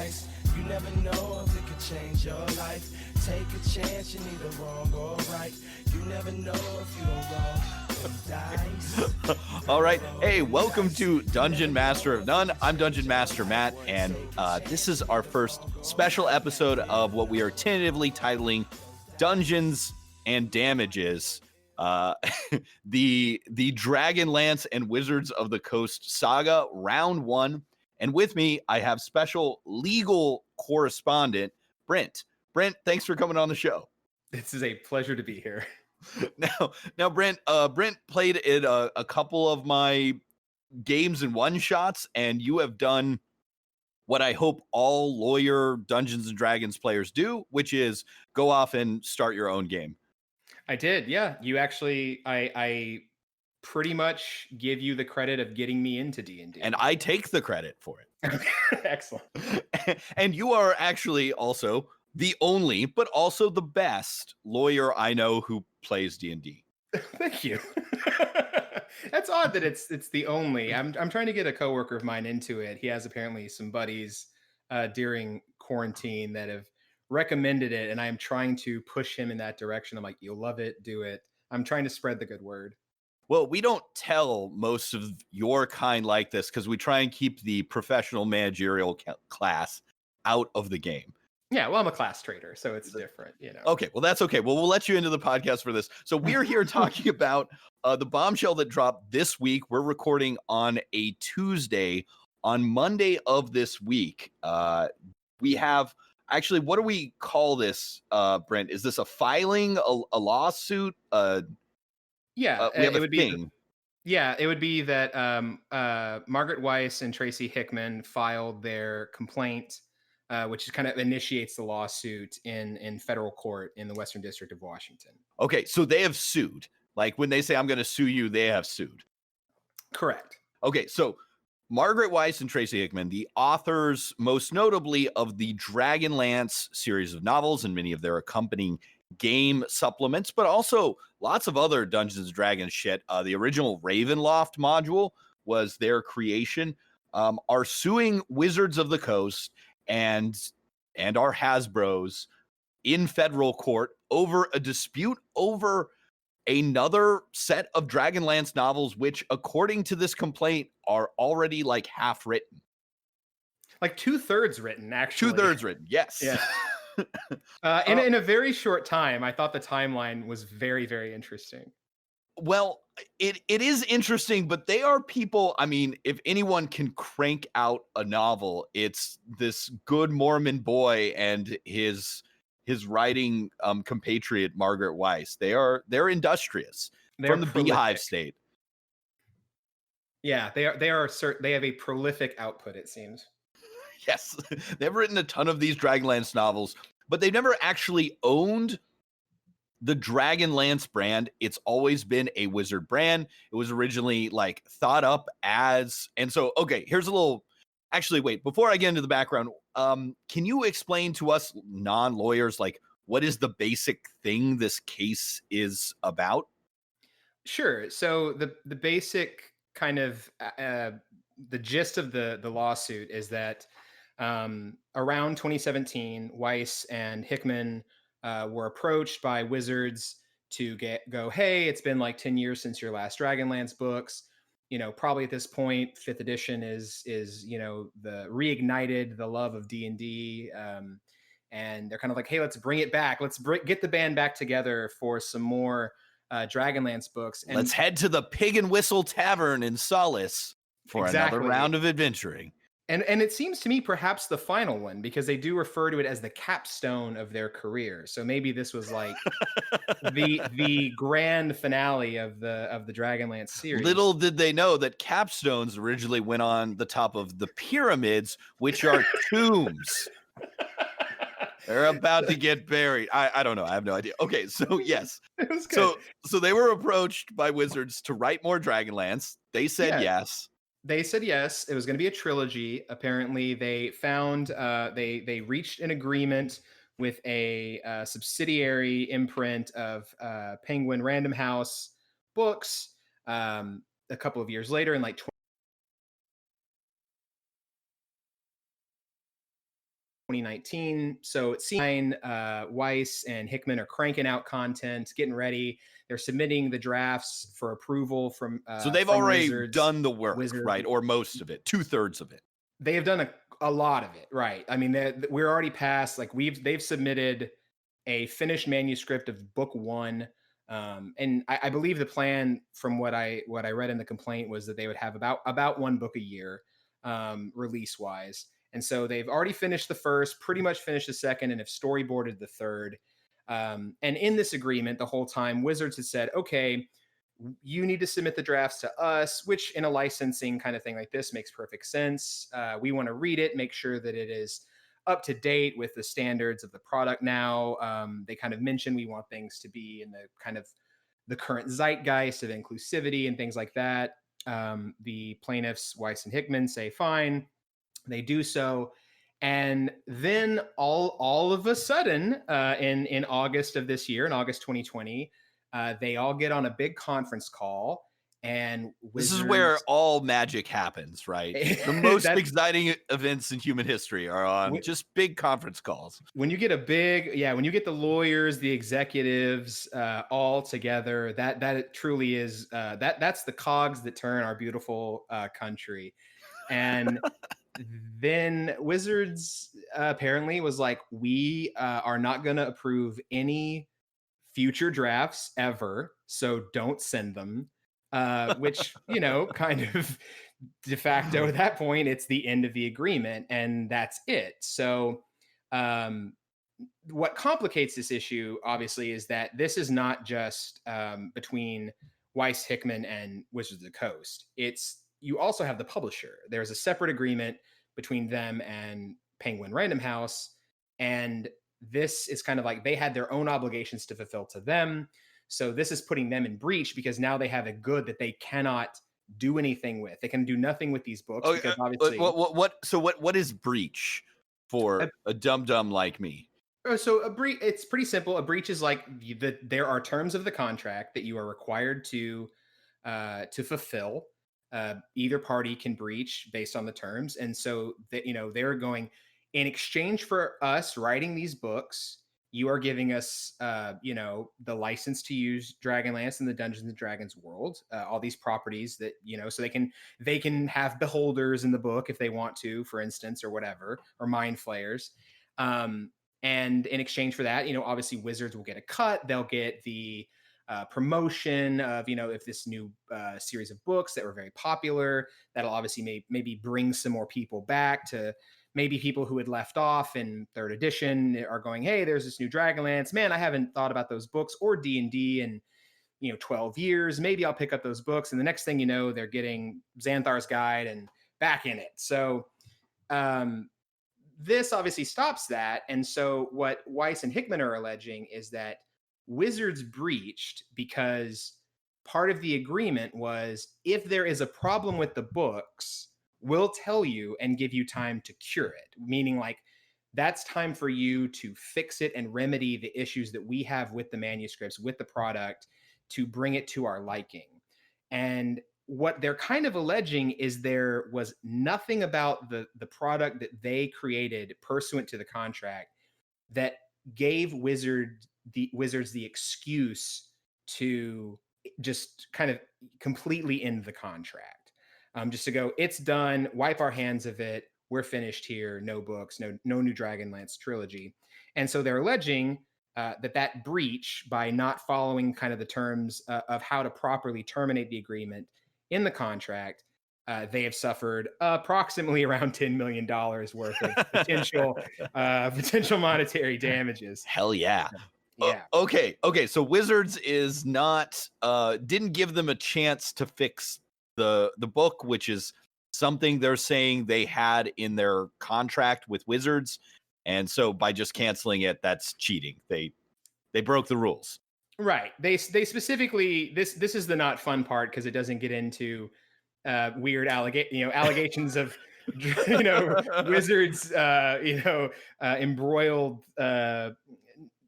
advice. You never know if it could change your life. Take a chance, you're neither wrong or right. You never know if you don't roll the dice. All right. Hey, welcome to Dungeon Master of None. I'm Dungeon Master Matt, and this is our first special episode of what we are tentatively titling Dungeons and Damages. The Dragonlance and Wizards of the Coast saga, round one. And with me, I have special legal correspondent, Brent. Brent, thanks for coming on the show. This is a pleasure to be here. Now, Brent played in a couple of my games and one-shots, and you have done what I hope all lawyer Dungeons and Dragons players do, which is go off and start your own game. I did, yeah. You actually, I pretty much give you the credit of getting me into D&D. And I take the credit for it. Excellent. And you are actually also the only, but also the best lawyer I know who plays D&D. Thank you. That's odd that it's the only. I'm trying to get a coworker of mine into it. He has apparently some buddies during quarantine that have recommended it, and I am trying to push him in that direction. I'm like, you'll love it, do it. I'm trying to spread the good word. Well, we don't tell most of your kind like this because we try and keep the professional managerial class out of the game. Yeah, well, I'm a class trader, so it's different, you know. Okay, well, that's okay. Well, we'll let you into the podcast for this. So we're here talking about the bombshell that dropped this week. We're recording on a Tuesday. On Monday of this week, we have, actually, what do we call this, Brent? Is this a filing, a lawsuit? Yeah, we have it would thing. it would be that Margaret Weis and Tracy Hickman filed their complaint, which kind of initiates the lawsuit in federal court in the Western District of Washington. Okay, so they have sued. Like when they say, I'm going to sue you, they have sued. Correct. Okay, so Margaret Weis and Tracy Hickman, the authors, most notably of the Dragonlance series of novels and many of their accompanying game supplements, but also lots of other Dungeons and Dragons shit. The original Ravenloft module was their creation, are suing Wizards of the Coast and our Hasbros in federal court over a dispute over another set of Dragonlance novels, which, according to this complaint, are already like half written. Like 2/3 written, actually. 2/3 written, yes. Yeah. In a very short time. I thought the timeline was very, very interesting. Well, it is interesting, but they are people. I mean, if anyone can crank out a novel, it's this good Mormon boy and his writing compatriot Margaret Weis. They're industrious. They're from the prolific Beehive State. Yeah, they have a prolific output, it seems. Yes, they've written a ton of these Dragonlance novels, but they've never actually owned the Dragonlance brand. It's always been a Wizard brand. It was originally like thought up as, and so, okay, here's a little, actually, wait, before I get into the background, can you explain to us non-lawyers, like, what is the basic thing this case is about? Sure. So the basic kind of, the gist of the lawsuit is that around 2017, Weis and Hickman were approached by Wizards to go, hey, it's been like 10 years since your last Dragonlance books. You know, probably at this point, 5th edition is you know, the reignited the love of D&D, and they're kind of like, hey, let's bring it back. Let's get the band back together for some more Dragonlance books. And let's head to the Pig and Whistle Tavern in Solace for another round of adventuring. And it seems to me perhaps the final one, because they do refer to it as the capstone of their career. So maybe this was like the grand finale of the Dragonlance series. Little did they know that capstones originally went on the top of the pyramids, which are tombs. They're about to get buried. I don't know. I have no idea. Okay, so yes. So they were approached by Wizards to write more Dragonlance. They said yes. They said yes. It was going to be a trilogy. Apparently, they found they reached an agreement with a subsidiary imprint of Penguin Random House Books a couple of years later, in like 2019. So it's Weis and Hickman are cranking out content, getting ready. They're submitting the drafts for approval from So they've from already Wizards. done the work, right? Or most of it, 2/3 of it. They have done a lot of it, right? I mean, we're already past, like, they've submitted a finished manuscript of book 1. And I believe the plan, from what I read in the complaint, was that they would have about 1 book a year, release wise. And so they've already finished the first, pretty much finished the second, and have storyboarded the third. And in this agreement, the whole time, Wizards had said, okay, you need to submit the drafts to us, which in a licensing kind of thing like this makes perfect sense. We want to read it, make sure that it is up to date with the standards of the product now. They kind of mentioned we want things to be in the kind of the current zeitgeist of inclusivity and things like that. The plaintiffs, Weis and Hickman, say fine. They do so. And then all of a sudden, in August of this year, in August 2020, they all get on a big conference call, and This is where all magic happens, right? The most exciting events in human history are on just big conference calls. When you get when you get the lawyers, the executives, all together, that it truly is, that's the cogs that turn our beautiful country. And then Wizards apparently was like, we are not going to approve any future drafts ever, so don't send them. Which, kind of de facto at that point, it's the end of the agreement, and that's it. So what complicates this issue, obviously, is that this is not just between Weis, Hickman, and Wizards of the Coast. You also have the publisher. There's a separate agreement between them and Penguin Random House, and this is kind of like they had their own obligations to fulfill to them. So this is putting them in breach, because now they have a good that they cannot do anything with. They can do nothing with these books, because obviously. What is breach for a dum-dum like me? So it's pretty simple. A breach is like there are terms of the contract that you are required to fulfill. Either party can breach based on the terms, and so that they're going, in exchange for us writing these books, you are giving us the license to use Dragonlance in the Dungeons and Dragons world, all these properties that so they can have beholders in the book if they want to, for instance, or whatever, or mind flayers. And in exchange for that, obviously Wizards will get a cut. They'll get the promotion of, if this new series of books that were very popular, that'll obviously maybe bring some more people back, to maybe people who had left off in 3rd edition are going, hey, there's this new Dragonlance. Man, I haven't thought about those books or D&D in 12 years. Maybe I'll pick up those books. And the next thing you know, they're getting Xanthar's Guide and back in it. So this obviously stops that. And so what Weis and Hickman are alleging is that Wizards breached because part of the agreement was, if there is a problem with the books, we'll tell you and give you time to cure it. Meaning, like, that's time for you to fix it and remedy the issues that we have with the manuscripts, with the product, to bring it to our liking. And what they're kind of alleging is there was nothing about the product that they created pursuant to the contract that gave Wizards the excuse to just kind of completely end the contract. Just to go, it's done, wipe our hands of it, we're finished here, no books, no new Dragonlance trilogy. And so they're alleging that breach, by not following kind of the terms of how to properly terminate the agreement in the contract, they have suffered approximately around $10 million worth of potential monetary damages. Hell yeah. Yeah. Okay. So Wizards is not didn't give them a chance to fix the book, which is something they're saying they had in their contract with Wizards, and so by just canceling it, that's cheating. They broke the rules. Right. They specifically, this is the not fun part, because it doesn't get into weird allegations of Wizards embroiled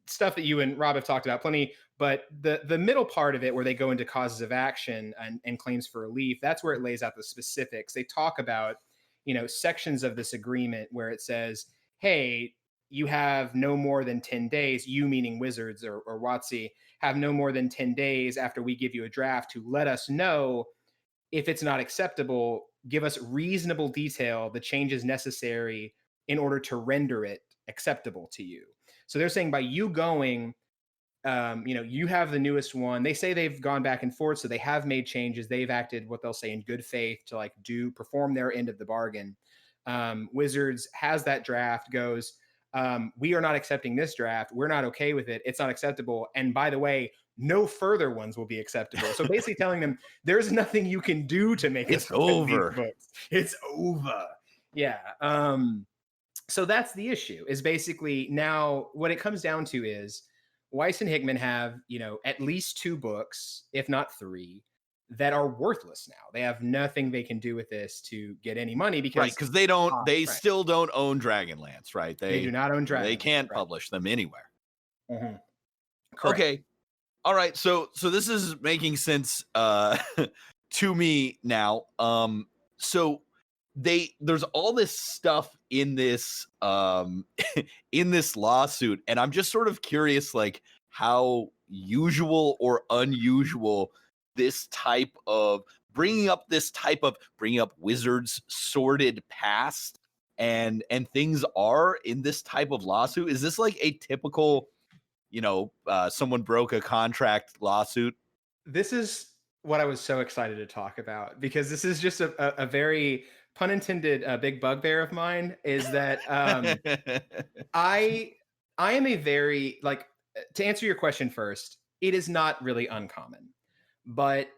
stuff that you and Rob have talked about plenty. But the middle part of it, where they go into causes of action and claims for relief, that's where it lays out the specifics. They talk about sections of this agreement where it says, hey, you have no more than 10 days, you meaning Wizards or WotC, have no more than 10 days after we give you a draft to let us know if it's not acceptable, give us reasonable detail, the changes necessary in order to render it acceptable to you. So they're saying by you going, you have the newest one. They say they've gone back and forth, so they have made changes. They've acted what they'll say in good faith to like perform their end of the bargain. Wizards has that draft, goes, we are not accepting this draft. We're not okay with it. It's not acceptable. And by the way, no further ones will be acceptable. So basically telling them there's nothing you can do to make It's us over. over. It's over. Yeah. So that's the issue, is basically now what it comes down to is Weiss and Hickman have, at least 2 books, if not 3, that are worthless now. They have nothing they can do with this to get any money because they still don't own Dragonlance, right? They do not own Dragonlance. They can't publish them anywhere. Mm-hmm. Okay. All right. So this is making sense to me now. So there's all this stuff in this in this lawsuit, and I'm just sort of curious, like how usual or unusual this type of bringing up Wizards' sordid past and things are in this type of lawsuit. Is this like a typical, someone broke a contract lawsuit? This is what I was so excited to talk about, because this is just a very, pun intended, big bugbear of mine, is that I am a very, like, to answer your question first, it is not really uncommon, but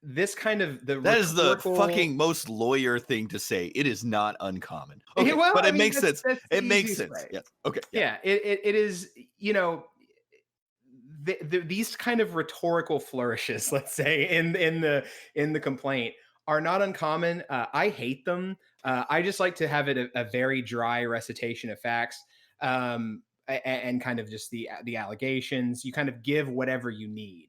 this kind of that is the fucking most lawyer thing to say. It is not uncommon. Okay, well, but it makes sense. It makes sense. Way. Yes. Okay. Yeah. It is. These kind of rhetorical flourishes, let's say, in the complaint, are not uncommon. I hate them. I just like to have it a very dry recitation of facts, and kind of just the allegations. You kind of give whatever you need.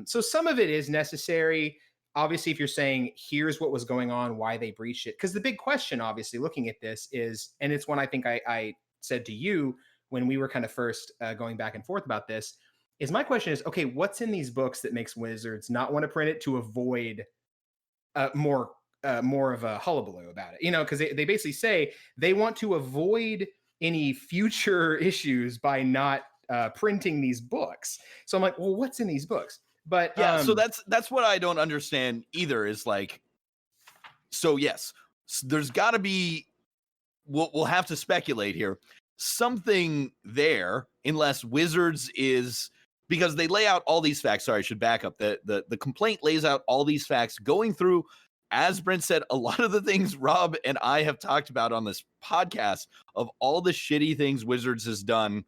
So some of it is necessary. Obviously, if you're saying here's what was going on, why they breached it, because the big question, obviously, looking at this is, and it's one I think I said to you when we were kind of first going back and forth about this, is my question is, okay, what's in these books that makes Wizards not want to print it to avoid more of a hullabaloo about it? Because they basically say they want to avoid any future issues by not printing these books. So I'm like, well, what's in these books? But yeah, so that's what I don't understand either, is like, so yes, there's got to be, we'll have to speculate here, something there, unless Wizards is, because they lay out all these facts. Sorry, I should back up. The complaint lays out all these facts, going through, as Brent said, a lot of the things Rob and I have talked about on this podcast, of all the shitty things Wizards has done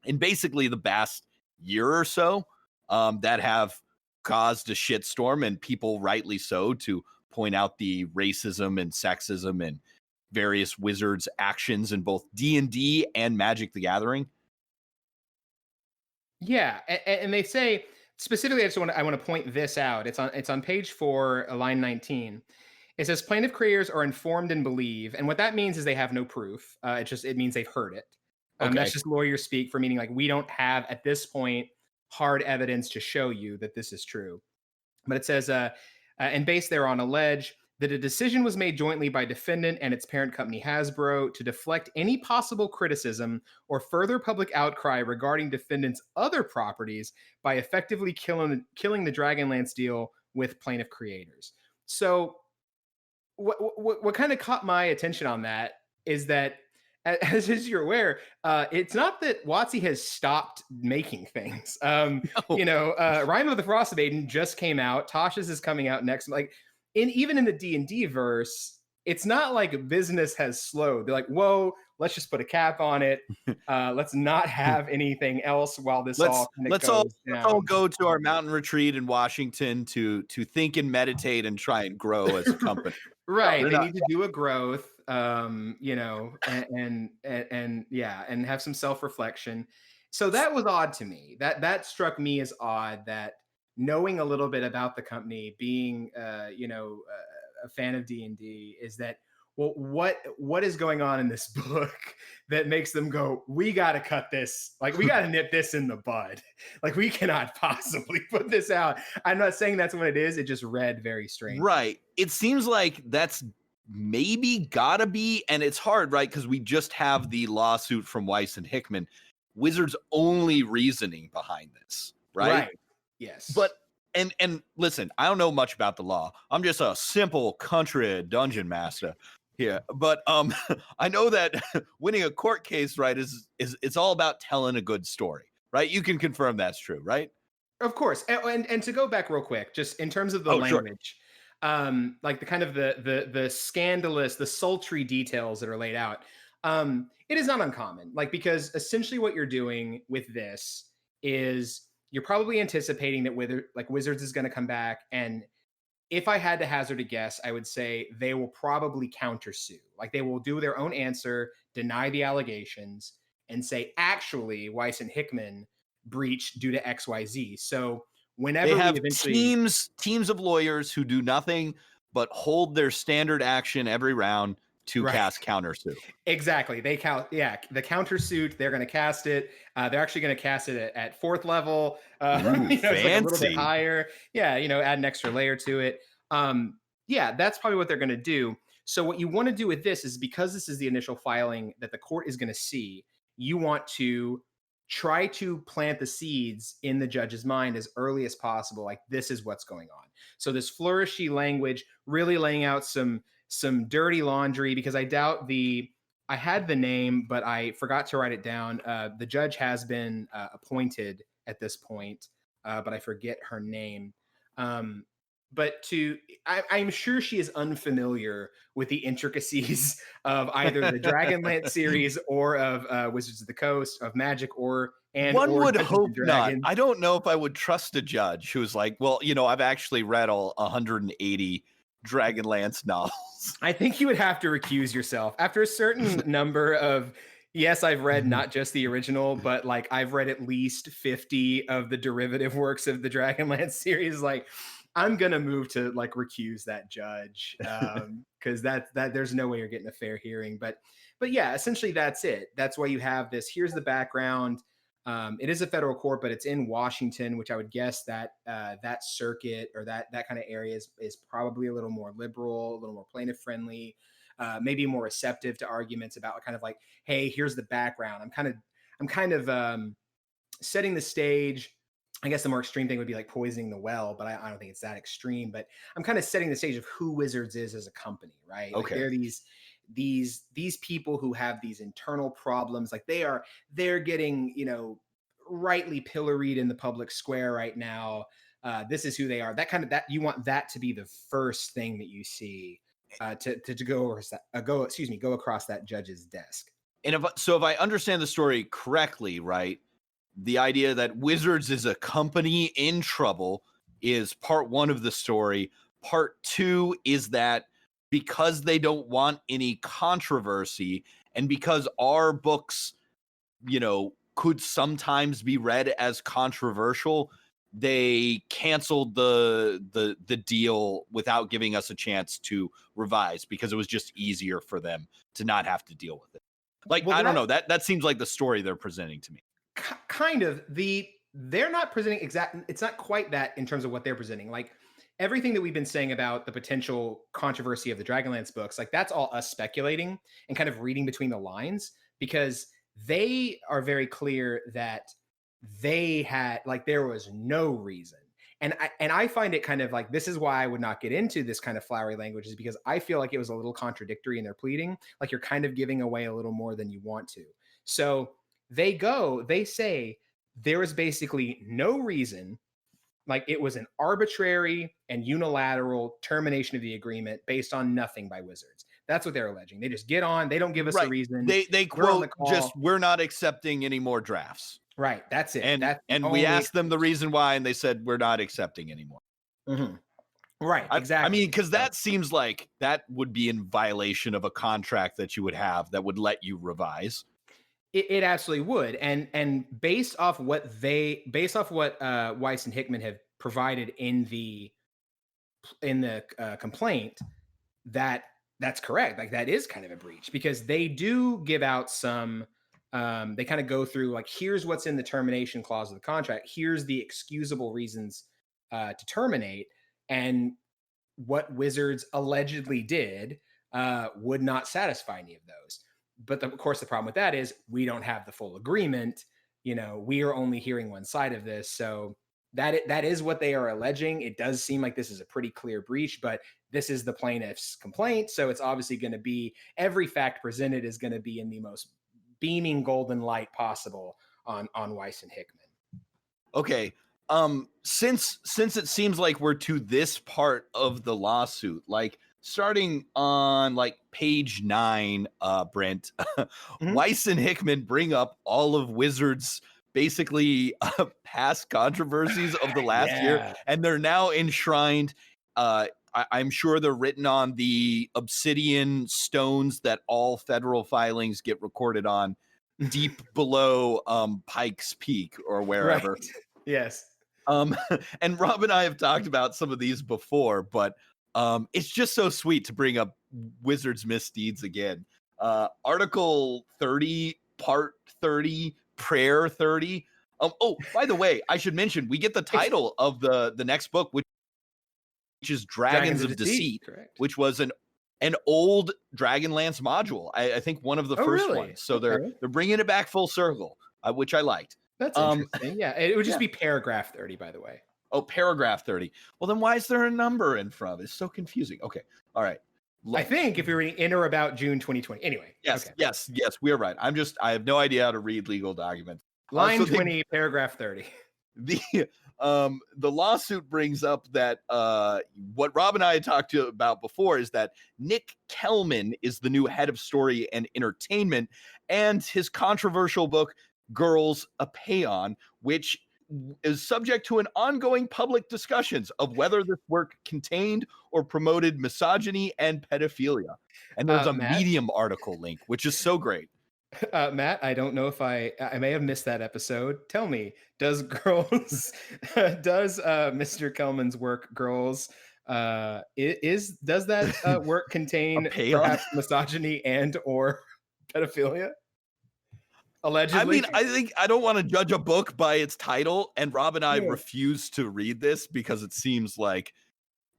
in basically the past year or so, that have caused a shitstorm, and people rightly so, to point out the racism and sexism and various Wizards actions in both D&D and Magic the Gathering. Yeah, and they say specifically, I want to point this out. It's on page 4, line 19. It says plaintiff creators are informed and believe, and what that means is they have no proof. It means they've heard it. Okay. That's just lawyer speak for meaning like we don't have at this point hard evidence to show you that this is true. But it says, and based thereon allege that a decision was made jointly by defendant and its parent company Hasbro to deflect any possible criticism or further public outcry regarding defendant's other properties by effectively killing the Dragonlance deal with plaintiff creators. So what kind of caught my attention on that is that, as you're aware, it's not that WotC has stopped making things. No. Rime of the Frost Maiden just came out. Tasha's is coming out next. Like, even in the D&D verse, it's not like business has slowed. They're like, whoa, let's just put a cap on it. Let's not have anything else while this let's all go to our mountain retreat in Washington to think and meditate and try and grow as a company. Right. They need to do a growth, and have some self-reflection. So that was odd to me. That struck me as odd, that knowing a little bit about the company, being a fan of D&D, is that well, what is going on in this book that makes them go, we got to cut this, like we got to nip this in the bud, like we cannot possibly put this out. I'm not saying that's what it is. It just read very strange. Right. It seems like that's maybe gotta be, and it's hard, right? Because we just have the lawsuit from Weis and Hickman. Wizards' only reasoning behind this, right? Yes. But and listen, I don't know much about the law. I'm just a simple country dungeon master here. But I know that winning a court case, right, is it's all about telling a good story, right? You can confirm that's true, right? Of course. And to go back real quick, just in terms of the language, like the kind of the scandalous, the sultry details that are laid out, it is not uncommon. Like, because essentially what you're doing with this is you're probably anticipating that Wizards is going to come back, and if I had to hazard a guess, I would say they will probably countersue. Like, they will do their own answer, deny the allegations, and say, actually, Weis and Hickman breached due to XYZ. So whenever they have teams of lawyers who do nothing but hold their standard action every round to cast countersue. Exactly. The countersuit, they're going to cast it. They're actually going to cast it at 4th level. Fancy. It's like a little bit higher. Yeah, add an extra layer to it. That's probably what they're going to do. So what you want to do with this is, because this is the initial filing that the court is going to see, you want to try to plant the seeds in the judge's mind as early as possible. Like, this is what's going on. So this flourishy language, really laying out some dirty laundry, because I doubt I had the name, but I forgot to write it down. The judge has been appointed at this point, but I forget her name. But I'm sure she is unfamiliar with the intricacies of either the Dragonlance series or of Wizards of the Coast, of Magic, or one would hope not. Dragons. I don't know if I would trust a judge who's like, well, I've actually read all 180 Dragonlance novels. I think you would have to recuse yourself after a certain number of. Yes, I've read not just the original, but like I've read at least 50 of the derivative works of the Dragonlance series. Like, I'm gonna move to like recuse that judge, because that there's no way you're getting a fair hearing. But yeah, essentially that's it. That's why you have this. Here's the background. It is a federal court, but it's in Washington, which I would guess that that circuit or that kind of area is probably a little more liberal, a little more plaintiff friendly, maybe more receptive to arguments about kind of like, hey, here's the background. I'm kind of setting the stage. I guess the more extreme thing would be like poisoning the well, but I don't think it's that extreme. But I'm kind of setting the stage of who Wizards is as a company, right? Okay. Like, they're these people who have these internal problems. Like, they're getting rightly pilloried in the public square right now. This is who they are. That you want that to be the first thing that you see to go across that judge's desk. And if I understand the story correctly, right? The idea that Wizards is a company in trouble is part one of the story. Part two is that because they don't want any controversy, and because our books, could sometimes be read as controversial, they canceled the deal without giving us a chance to revise, because it was just easier for them to not have to deal with it. Like, well, I don't know. That seems like the story they're presenting to me. Kind of. They're not presenting it's not quite that in terms of what they're presenting. Like, everything that we've been saying about the potential controversy of the Dragonlance books, like, that's all us speculating and kind of reading between the lines, because they are very clear that they had, like, there was no reason. And I find it kind of like, this is why I would not get into this kind of flowery language, is because I feel like it was a little contradictory in their pleading. Like, you're kind of giving away a little more than you want to. So they say there was basically no reason. Like, it was an arbitrary and unilateral termination of the agreement based on nothing by Wizards. That's what they're alleging. They just get on. They don't give us a reason. They quote just, we're not accepting any more drafts. Right. That's it. And we asked them the reason why, and they said, we're not accepting anymore. Mm-hmm. Right. Exactly. I mean, because that seems like that would be in violation of a contract that you would have that would let you revise. It absolutely would. And based off what Weis and Hickman have provided in the complaint, that That's correct. Like that is kind of a breach because they do give out some they kind of go through like here's what's in the termination clause of the contract. Here's the excusable reasons to terminate, and what Wizards allegedly did would not satisfy any of those. But of course, the problem with that is we don't have the full agreement. You know, we are only hearing one side of this. So that is what they are alleging. It does seem like this is a pretty clear breach, but this is the plaintiff's complaint. So it's obviously going to be every fact presented is going to be in the most beaming golden light possible on Weis and Hickman. Okay. Since it seems like we're to this part of the lawsuit, like starting on like page 9, Brent, Weis and Hickman bring up all of Wizards' basically past controversies of the last year, and they're now enshrined. I'm sure they're written on the obsidian stones that all federal filings get recorded on, deep below Pikes Peak or wherever. Right. Yes. And Rob and I have talked about some of these before, but it's just so sweet to bring up Wizards' misdeeds again. Article 30, Part 30, Prayer 30. Oh, by the way, I should mention we get the title of the next book, which is Dragons of Deceit, which was an old Dragonlance module. I think one of the first ones. So they're bringing it back full circle, which I liked. That's interesting. Yeah, it would just be paragraph 30, by the way. Oh, paragraph 30. Well, then why is there a number in front? It's so confusing. Okay. All right. I think if you're reading in or about June 2020. Anyway. Yes, okay. yes, we are right. I have no idea how to read legal documents. Line 20, paragraph 30. The lawsuit brings up that what Rob and I had talked to you about before is that Nick Kelman is the new head of story and entertainment, and his controversial book Girls a Paeon, which is subject to an ongoing public discussions of whether this work contained or promoted misogyny and pedophilia. And there's a Medium article link, which is so great. Matt, I don't know if I may have missed that episode. Tell me, does Mr. Kelman's work Girls does that work contain perhaps misogyny and or pedophilia? Allegedly. I mean, I don't want to judge a book by its title, and Rob and I refuse to read this because it seems like,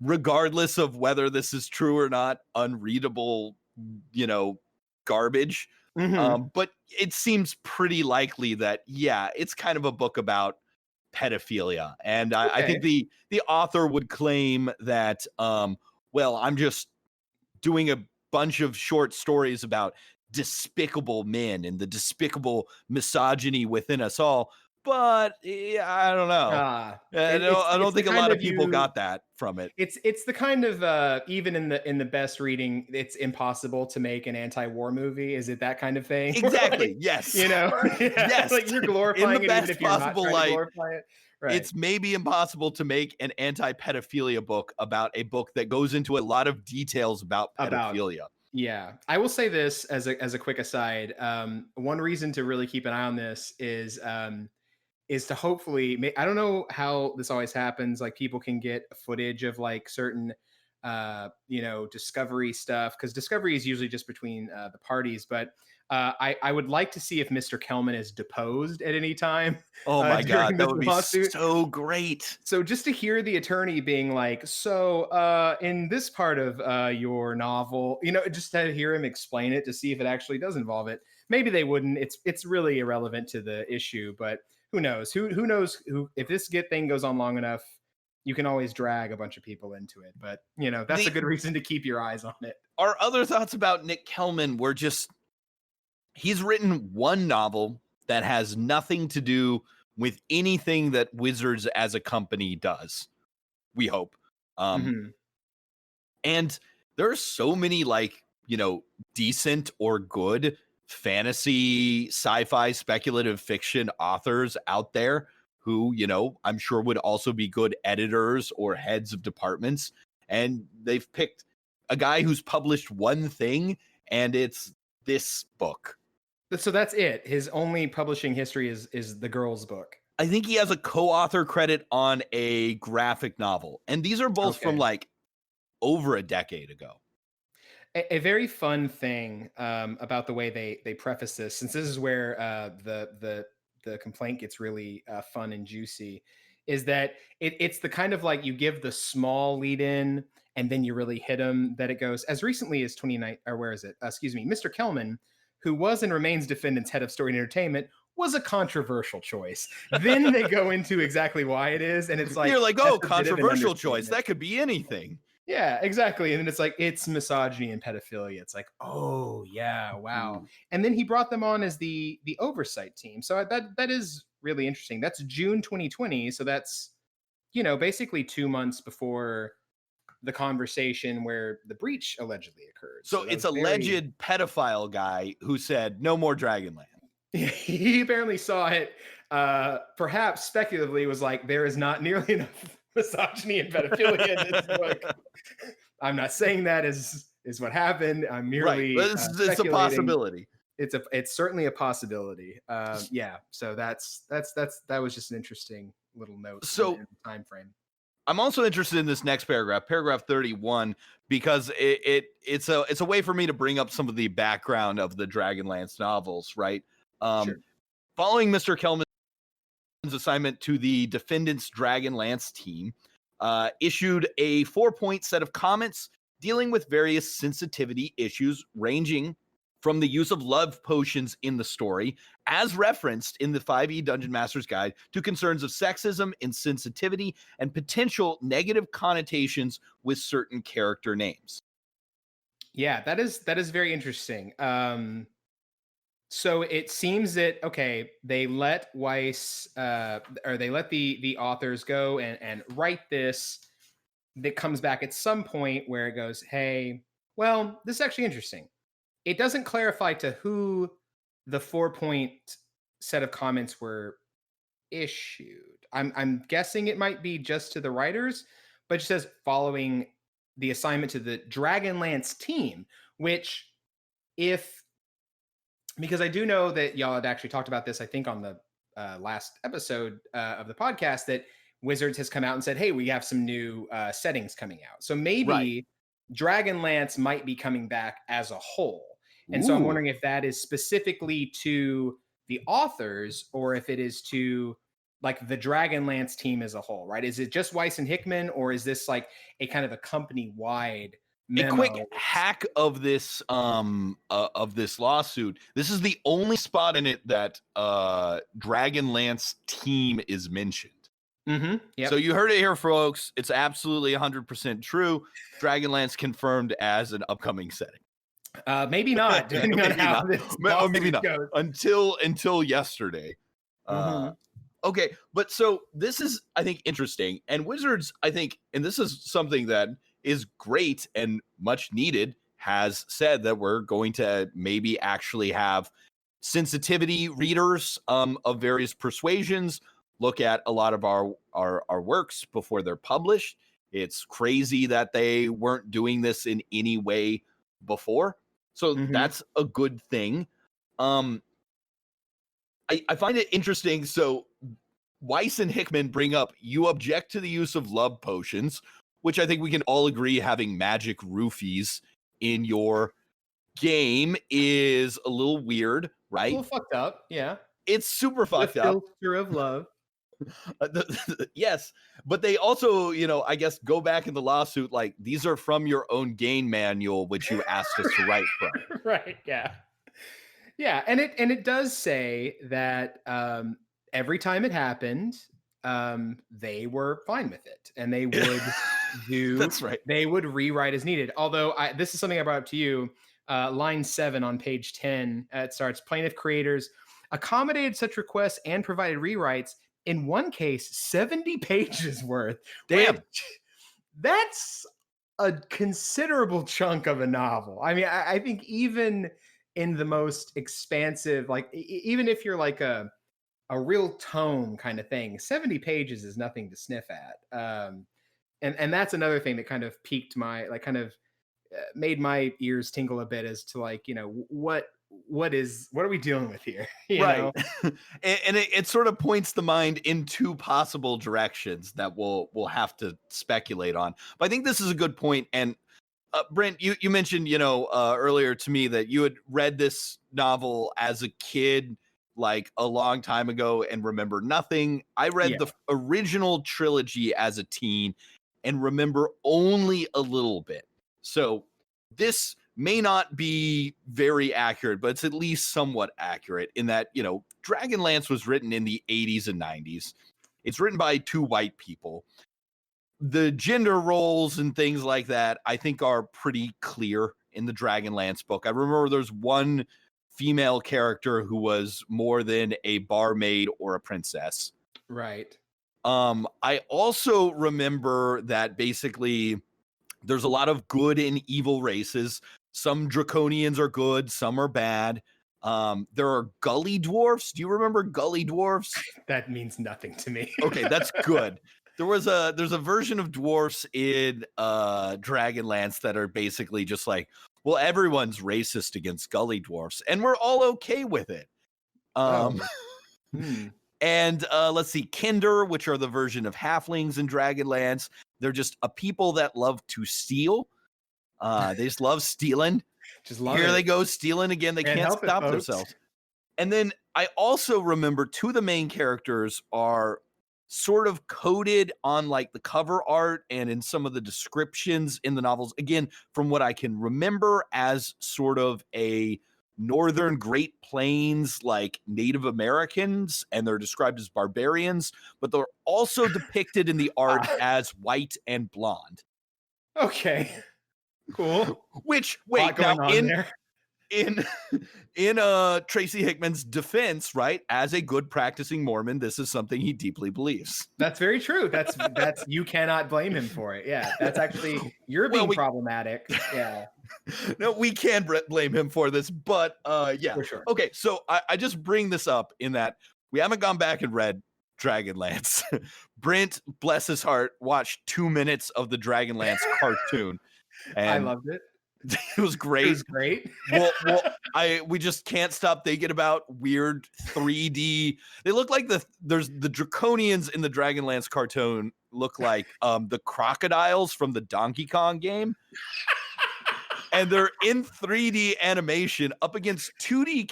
regardless of whether this is true or not, unreadable, garbage. But it seems pretty likely that, it's kind of a book about pedophilia. And I think the author would claim that, I'm just doing a bunch of short stories about despicable men and the despicable misogyny within us all. But I don't know. I don't think a lot of people got that from it. It's the kind of even in the best reading, it's impossible to make an anti-war movie. Is it that kind of thing? Exactly. Like, yes. Yes. Like you're glorifying in the best even if you're possible not light. to glorify it. Right. It's maybe impossible to make an anti-pedophilia book about a book that goes into a lot of details about pedophilia. Yeah, I will say this as a quick aside. One reason to really keep an eye on this is to hopefully, I don't know how this always happens. Like people can get footage of like certain, discovery stuff, because discovery is usually just between the parties. But I would like to see if Mr. Kelman is deposed at any time. Oh my God, that would be so great. So just to hear the attorney being like, so in this part of your novel, just to hear him explain it to see if it actually does involve it. Maybe they wouldn't. It's really irrelevant to the issue, but who knows? Who knows? If this thing goes on long enough, you can always drag a bunch of people into it. But that's a good reason to keep your eyes on it. Our other thoughts about Nick Kelman were just, he's written one novel that has nothing to do with anything that Wizards as a company does. We hope. And there are so many decent or good fantasy, sci-fi, speculative fiction authors out there who, I'm sure would also be good editors or heads of departments. And they've picked a guy who's published one thing, and it's this book. So that's it. His only publishing history is the girls' book. I think he has a co-author credit on a graphic novel. And these are both from over a decade ago. A very fun thing about the way they preface this, since this is where the complaint gets really fun and juicy, is that it's the kind of like you give the small lead in and then you really hit them. That it goes as recently as 29, or where is it? Excuse me, Mr. Kelman, who was and remains defendant's head of story and entertainment, was a controversial choice. Then they go into exactly why it is, and it's like You're like, that's oh, a bit of an controversial choice. understatement. That could be anything. Yeah, exactly. And then it's like, it's misogyny and pedophilia. It's like, oh yeah, wow. Ooh. And then he brought them on as the oversight team. So that is really interesting. That's June 2020. So that's, basically 2 months before the conversation where the breach allegedly occurred. So that it's was very- alleged pedophile guy who said, no more Dragonlance. he apparently saw it, perhaps speculatively was like, there is not nearly enough misogyny and pedophilia in this book. I'm not saying that is what happened. I'm merely Right. It's a speculating. possibility. It's certainly a possibility. Yeah. So that was just an interesting little note. So- in the time frame. I'm also interested in this next paragraph 31, because it's a way for me to bring up some of the background of the Dragonlance novels, right? Sure. Following Mr. Kelman's assignment to the defendant's Dragonlance team, issued a 4-point set of comments dealing with various sensitivity issues ranging from the use of love potions in the story, as referenced in the 5e Dungeon Master's Guide, to concerns of sexism, insensitivity, and potential negative connotations with certain character names. Yeah, that is very interesting. So it seems that they let Weiss or they let the authors go and write this. That comes back at some point where it goes, hey, well, this is actually interesting. It doesn't clarify to who the 4-point set of comments were issued. I'm guessing it might be just to the writers, but it says following the assignment to the Dragonlance team, which because I do know that y'all had actually talked about this, I think on the last episode of the podcast, that Wizards has come out and said, hey, we have some new settings coming out. So maybe Dragonlance might be coming back as a whole. And so I'm wondering if that is specifically to the authors or if it is to like the Dragonlance team as a whole, right? Is it just Weiss and Hickman, or is this like a kind of a company-wide memo? A quick hack of this lawsuit. This is the only spot in it that Dragonlance team is mentioned. Mm-hmm. Yep. So you heard it here, folks. It's absolutely 100% true. Dragonlance confirmed as an upcoming setting. Maybe not, depending on how this maybe not goes. until yesterday. Mhm. Okay, but so this is, I think, interesting. And Wizards, I think, and this is something that is great and much needed, has said that we're going to maybe actually have sensitivity readers of various persuasions look at a lot of our works before they're published. It's crazy that they weren't doing this in any way before. So that's a good thing. I find it interesting. So Weiss and Hickman bring up, you object to the use of love potions, which I think we can all agree having magic roofies in your game is a little weird, right? A little fucked up, yeah. It's super fucked The up. filter of love. Yes, but they also, I guess, go back in the lawsuit like, these are from your own game manual, which you asked us to write from. Right, yeah. Yeah, and it does say that every time it happened, they were fine with it, and they would do. That's right. They would rewrite as needed. Although this is something I brought up to you. Line 7 on page 10. It starts: plaintiff creators accommodated such requests and provided rewrites. In one case, 70 pages worth. Damn. That's a considerable chunk of a novel. I mean, I think even in the most expansive, like even if you're like a real tome kind of thing, 70 pages is nothing to sniff at. And that's another thing that kind of piqued my, like, kind of made my ears tingle a bit as to, like, what are we dealing with here? You know? And it sort of points the mind in two possible directions that we'll have to speculate on. But I think this is a good point. And Brent, you mentioned, earlier to me that you had read this novel as a kid, like a long time ago, and remember nothing. I read the original trilogy as a teen and remember only a little bit. So this may not be very accurate, but it's at least somewhat accurate in that, Dragonlance was written in the 80s and 90s. It's written by two white people. The gender roles and things like that, I think, are pretty clear in the Dragonlance book. I remember there's one female character who was more than a barmaid or a princess. Right. I also remember that basically there's a lot of good and evil races. Some draconians are good, some are bad. There are gully dwarfs. Do you remember gully dwarfs? That means nothing to me. Okay, that's good. There's a version of dwarfs in Dragonlance that are basically just like, well, everyone's racist against gully dwarfs, and we're all okay with it. And let's see, Kinder, which are the version of halflings in Dragonlance. They're just a people that love to steal. They just love stealing. Here they go stealing again. They can't stop themselves. And then I also remember two of the main characters are sort of coded on like the cover art and in some of the descriptions in the novels, again, from what I can remember, as sort of a northern Great Plains, like Native Americans, and they're described as barbarians, but they're also depicted in the art as white and blonde. Okay, cool. Which, wait, now in Tracy Hickman's defense, right, as a good practicing Mormon, this is something he deeply believes. That's very true. That's you cannot blame him for it. Yeah, that's actually you're being problematic. Yeah. No, we can blame him for this, but yeah. For sure. Okay, so I just bring this up in that we haven't gone back and read Dragonlance. Brent, bless his heart, watched 2 minutes of the Dragonlance cartoon. And I loved it. It was great. It was great. We just can't stop thinking about weird 3D. They look like there's the Draconians in the Dragonlance cartoon look like the crocodiles from the Donkey Kong game. And they're in 3D animation up against 2D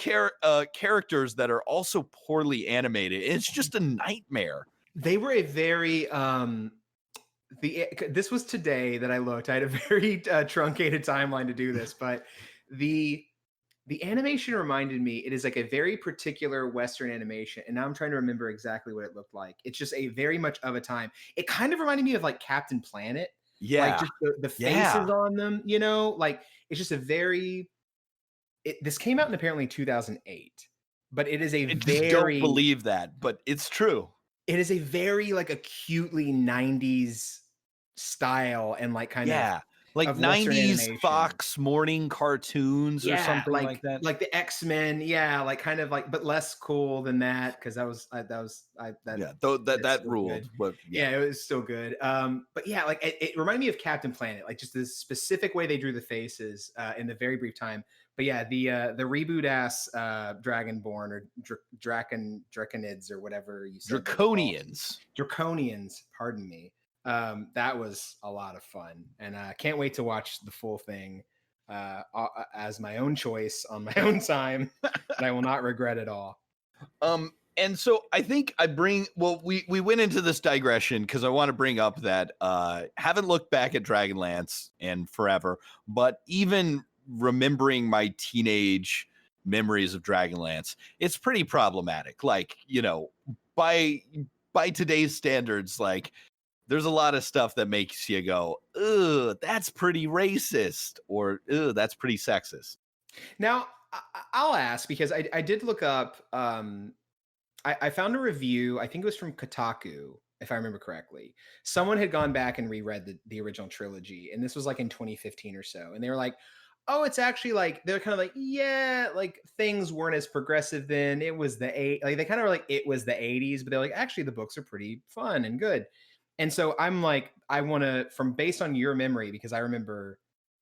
characters that are also poorly animated. It's just a nightmare. They were a very this was today that I looked. I had a very truncated timeline to do this, but the animation reminded me, it is like a very particular Western animation, and now I'm trying to remember exactly what it looked like. It's just a very much of a time. It kind of reminded me of like Captain Planet. Yeah, like just the faces on them, like it's just a very. This came out in apparently 2008, but it is a very. Don't believe that, but it's true. It is a very like acutely 90s style and like kind of like 90s Fox morning cartoons or something like that. Like the X-Men, like kind of like, but less cool than that, because that ruled. But it was still good. But yeah, like it reminded me of Captain Planet, like just this specific way they drew the faces in the very brief time. But yeah, the reboot ass Dragonborn or Draconids or whatever you said. Draconians, pardon me. That was a lot of fun, and I can't wait to watch the full thing as my own choice on my own time, and I will not regret it all. And so I think we went into this digression because I want to bring up that haven't looked back at Dragonlance in forever, but even remembering my teenage memories of Dragonlance, it's pretty problematic. Like, by today's standards, like there's a lot of stuff that makes you go, ugh, that's pretty racist, or ugh, that's pretty sexist. Now, I'll ask, because I did look up, I found a review, I think it was from Kotaku, if I remember correctly. Someone had gone back and reread the original trilogy, and this was like in 2015 or so, and they were like, oh, it's actually like, they're kind of like, yeah, like things weren't as progressive then. It was they kind of were like, it was the 80s, but they're like, actually the books are pretty fun and good. And so I'm like, I want to, based on your memory, because I remember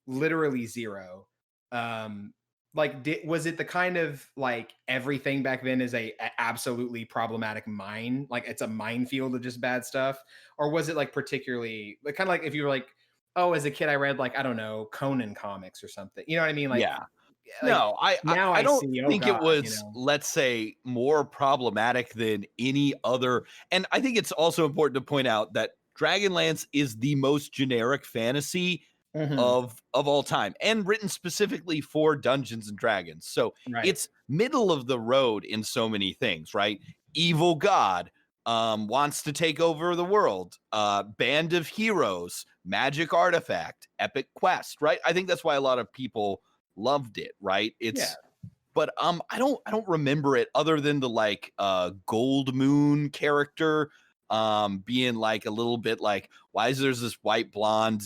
literally zero, was it the kind of like everything back then is a absolutely problematic mine, like it's a minefield of just bad stuff, or was it like particularly like kind of like if you were like oh, as a kid, I read like, I don't know, Conan comics or something. You know what I mean? Yeah. Like No, I now I I don't see, oh think it God, was, let's say, more problematic than any other. And I think it's also important to point out that Dragonlance is the most generic fantasy Mhm. of all time, and written specifically for Dungeons and Dragons. So Right. it's middle of the road in so many things, right? Evil god wants to take over the world. Band of heroes, magic artifact, epic quest, right? I think that's why a lot of people loved it, right? Yeah. But I don't remember it other than the like Gold Moon character being like a little bit like, why is there's this white blonde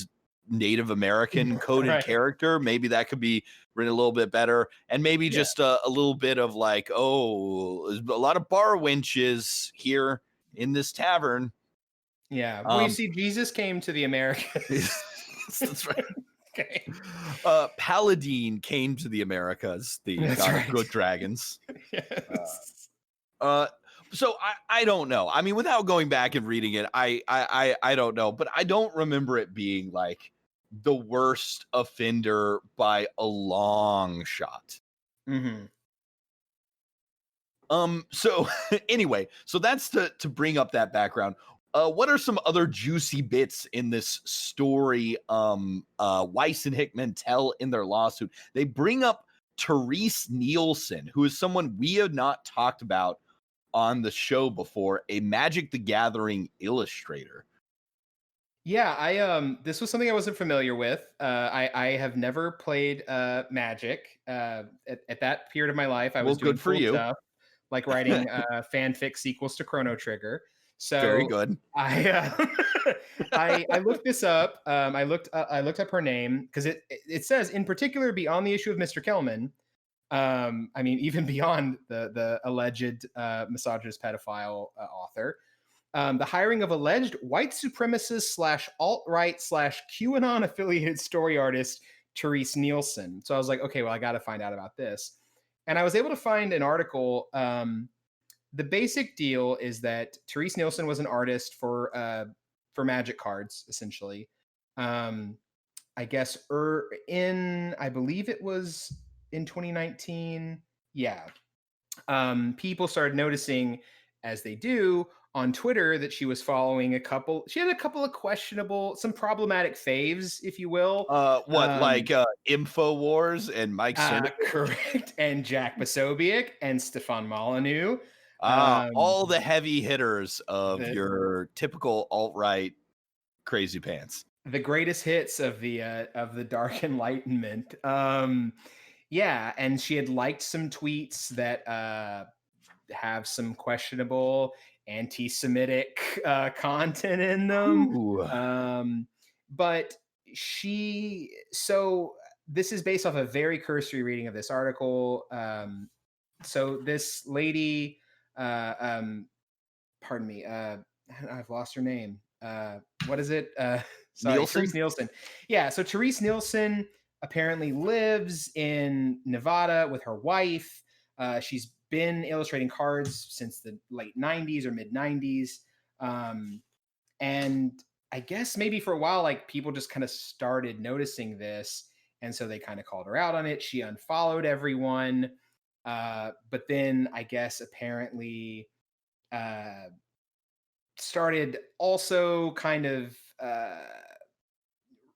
Native American coded Right. character? Maybe that could be written a little bit better, and maybe Yeah. just a little bit of like, oh, there's a lot of bar wenches here in this tavern. Yeah. Well, you um see, Jesus came to the Americas. that's right. Okay. Paladine came to the Americas, the That's god of right. good dragons. Yes. Uh, so I don't know. I mean, without going back and reading it, I don't know, but I don't remember it being like the worst offender by a long shot. Mhm. So anyway, so that's to bring up that background. What are some other juicy bits in this story? Weiss and Hickman tell in their lawsuit. They bring up Therese Nielsen, who is someone we have not talked about on the show before, a Magic the Gathering illustrator. Yeah, this was something I wasn't familiar with. I have never played Magic. At that period of my life, I Well, was doing good for cool you. stuff like writing fanfic sequels to Chrono Trigger. Very So good. I looked this up. I looked up her name because it says in particular beyond the issue of Mr. Kelman. I mean, even beyond the alleged misogynist pedophile author. The hiring of alleged white supremacist slash alt-right slash QAnon affiliated story artist Therese Nielsen. So I was like, okay, well, I got to find out about this. And I was able to find an article. The basic deal is that Therese Nielsen was an artist for Magic cards, essentially. I guess I believe it was in 2019. Yeah, people started noticing, as they do on Twitter, that she was following she had a couple of questionable, some problematic faves, if you will. What, like InfoWars and Mike Cernovich? Correct. And Jack Posobiec and Stefan Molyneux. All the heavy hitters of the, your typical alt-right crazy pants. the greatest hits of the Dark Enlightenment. Yeah, and she had liked some tweets that have some questionable anti-Semitic content in them. Ooh. But so this is based off a very cursory reading of this article. So this lady, pardon me, I've lost her name. What is it? Sorry, Nielsen? Therese Nielsen. Yeah, so Therese Nielsen apparently lives in Nevada with her wife. She's been illustrating cards since the late 90s or mid 90s. And I guess maybe for a while, like people just kind of started noticing this. And so they kind of called her out on it. She unfollowed everyone. But then I guess apparently started also kind of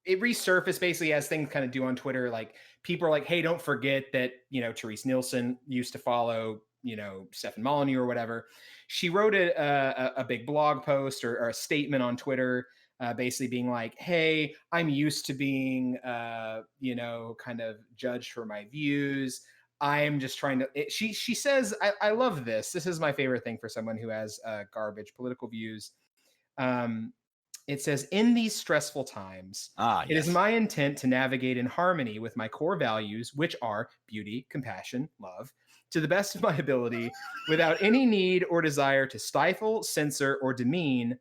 it resurfaced basically as things kind of do on Twitter. Like people are like, hey, don't forget that, Therese Nielsen used to follow, Stefan Molyneux or whatever. She wrote a big blog post or a statement on Twitter, basically being like, hey, I'm used to being, kind of judged for my views. I'm just trying to, she says, I love this. This is my favorite thing for someone who has garbage political views. It says, in these stressful times, it is my intent to navigate in harmony with my core values, which are beauty, compassion, love, to the best of my ability, without any need or desire to stifle, censor, or demean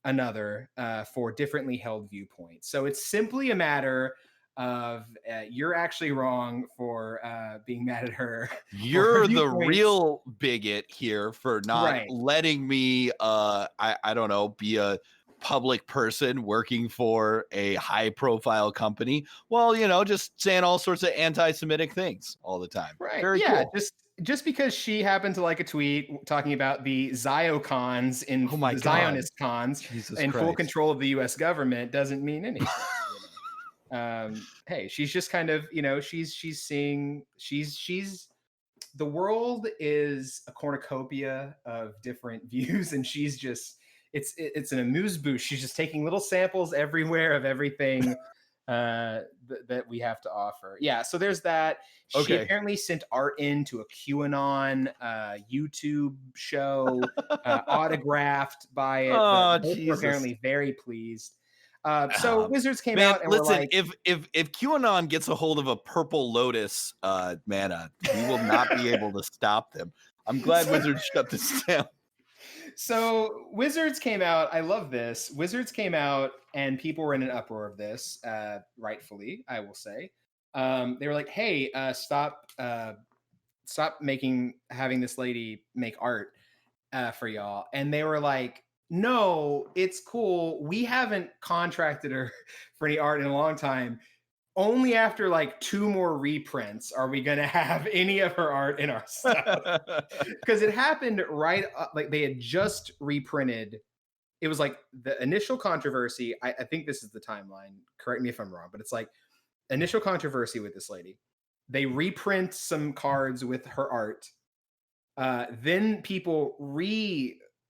another for differently held viewpoints. So it's simply a matter of you're actually wrong for being mad at her. You're the real bigot here for not Right. letting me I don't know, be a public person working for a high profile company while, you know, just saying all sorts of anti-Semitic things all the time. Right. Very Yeah. cool. Just because she happened to like a tweet talking about the Ziocons in Oh my the God. Zionist cons Jesus in full Christ. control of the U.S. government doesn't mean anything. Hey, she's just kind of, you know, she's seeing the world is a cornucopia of different views, and she's just it's an amuse bouche. She's just taking little samples everywhere of everything that we have to offer. Yeah, so there's that. She Okay. apparently sent art into a QAnon YouTube show, autographed by it. Oh, Both were Jesus. apparently very pleased. So Wizards came out and listen, were like, if QAnon gets a hold of a purple lotus mana, we will not be able to stop them. I'm glad Wizards shut this down. So Wizards came out. I love this. Wizards came out, and people were in an uproar of this, rightfully, I will say. They were like, "Hey, stop having this lady make art for y'all." And they were like, "No, it's cool. We haven't contracted her for any art in a long time. Only after like 2 more reprints are we going to have any of her art in our stuff." Because it happened right like they had just reprinted. It was like the initial controversy. I think this is the timeline. Correct me if I'm wrong, but it's like initial controversy with this lady. They reprint some cards with her art. Then people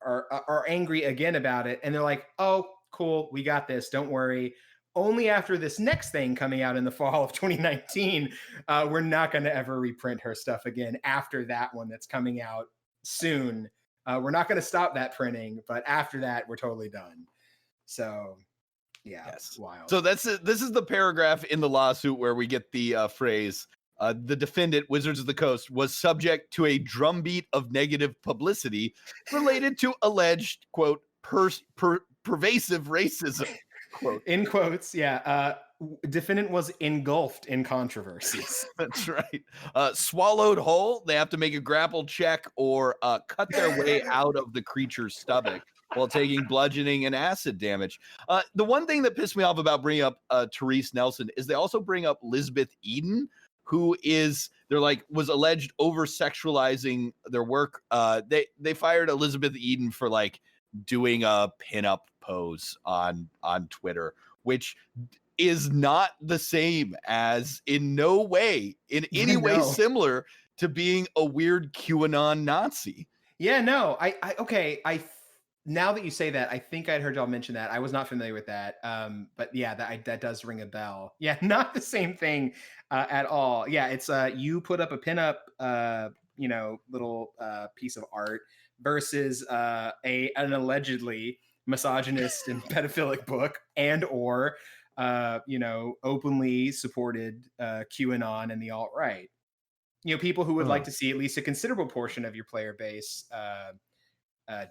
are angry again about it, and they're like, "Oh, cool, we got this. Don't worry." Only after this next thing coming out in the fall of 2019, we're not going to ever reprint her stuff again after that one that's coming out soon. We're not going to stop that printing, but after that, we're totally done. So, yeah, Yes. wild. So this is the paragraph in the lawsuit where we get the phrase, the defendant, Wizards of the Coast, was subject to a drumbeat of negative publicity related to alleged, quote, pervasive racism. Quote. In quotes, yeah. Defendant was engulfed in controversies. That's right. Swallowed whole. They have to make a grapple check or cut their way out of the creature's stomach while taking bludgeoning and acid damage. The one thing that pissed me off about bringing up Therese Nelson is they also bring up Lisbeth Eden, who was alleged over sexualizing their work. They fired Elizabeth Eden for like doing a pinup pose on Twitter, which is not the same as in no way in any way similar to being a weird QAnon Nazi. Yeah, no, now that you say that, I think I'd heard y'all mention that. I was not familiar with that. But yeah, that does ring a bell. Yeah, not the same thing at all. Yeah, it's you put up a pinup, little piece of art versus an allegedly misogynist and pedophilic book, and or openly supported QAnon and the alt-right. People who would like to see at least a considerable portion of your player base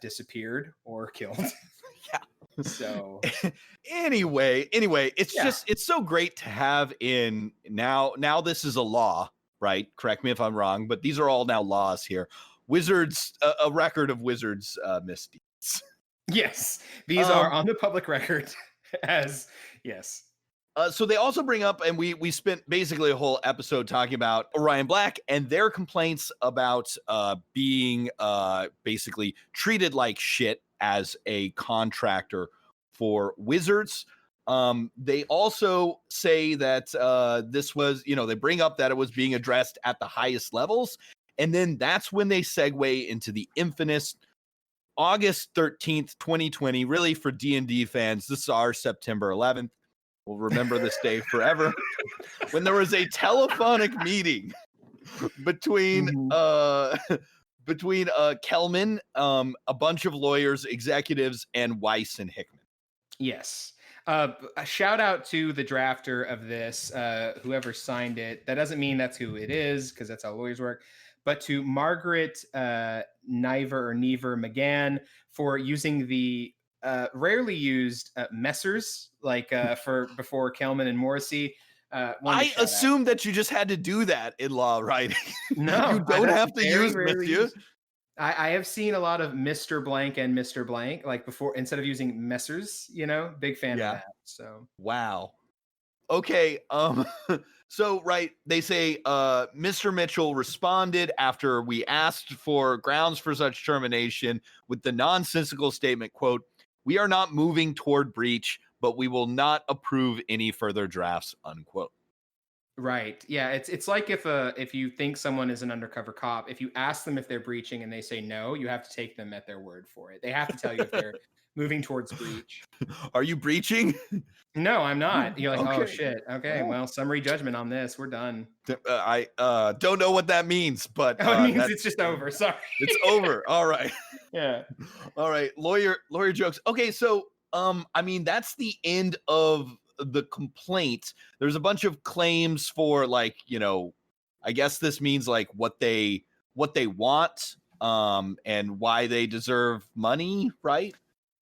disappeared or killed. Yeah. So anyway, it's so great to have in now this is a law, right? Correct me if I'm wrong, but these are all now laws here. Wizards, a record of Wizards misdeeds. Yes, these are on the public record as yes. So they also bring up, and we spent basically a whole episode talking about Orion Black and their complaints about being basically treated like shit as a contractor for Wizards. They also say that this was, they bring up that it was being addressed at the highest levels. And then that's when they segue into the infamous August 13th, 2020, really for D&D fans. This is our September 11th. We'll remember this day forever. When there was a telephonic meeting between Kelman, a bunch of lawyers, executives, and Weis and Hickman. Yes. A shout out to the drafter of this, whoever signed it. That doesn't mean that's who it is, because that's how lawyers work. But to Margaret Niver McGann for using the rarely used Messers, like for before Kelman and Morrissey. I assumed that you just had to do that in law writing. No, you don't have to use Messieurs. I have seen a lot of Mr. Blank and Mr. Blank, like before, instead of using Messrs, big fan of Yeah. that. So Wow. Okay. So right, they say Mr. Mitchell responded after we asked for grounds for such termination with the nonsensical statement, quote, "We are not moving toward breach, but we will not approve any further drafts," unquote. right. Yeah, it's like if you think someone is an undercover cop, if you ask them if they're breaching and they say no, you have to take them at their word for it. They have to tell you if they're moving towards breach. Are you breaching? No, I'm not. You're like, oh Okay. shit. Okay, well, summary judgment on this. We're done. I don't know what that means, but Oh, it means that's it's just over. Sorry. it's over. All right. Yeah. All right. Lawyer jokes. Okay, so I mean that's the end of the complaint. There's a bunch of claims for like, I guess this means like what they want and why they deserve money, right?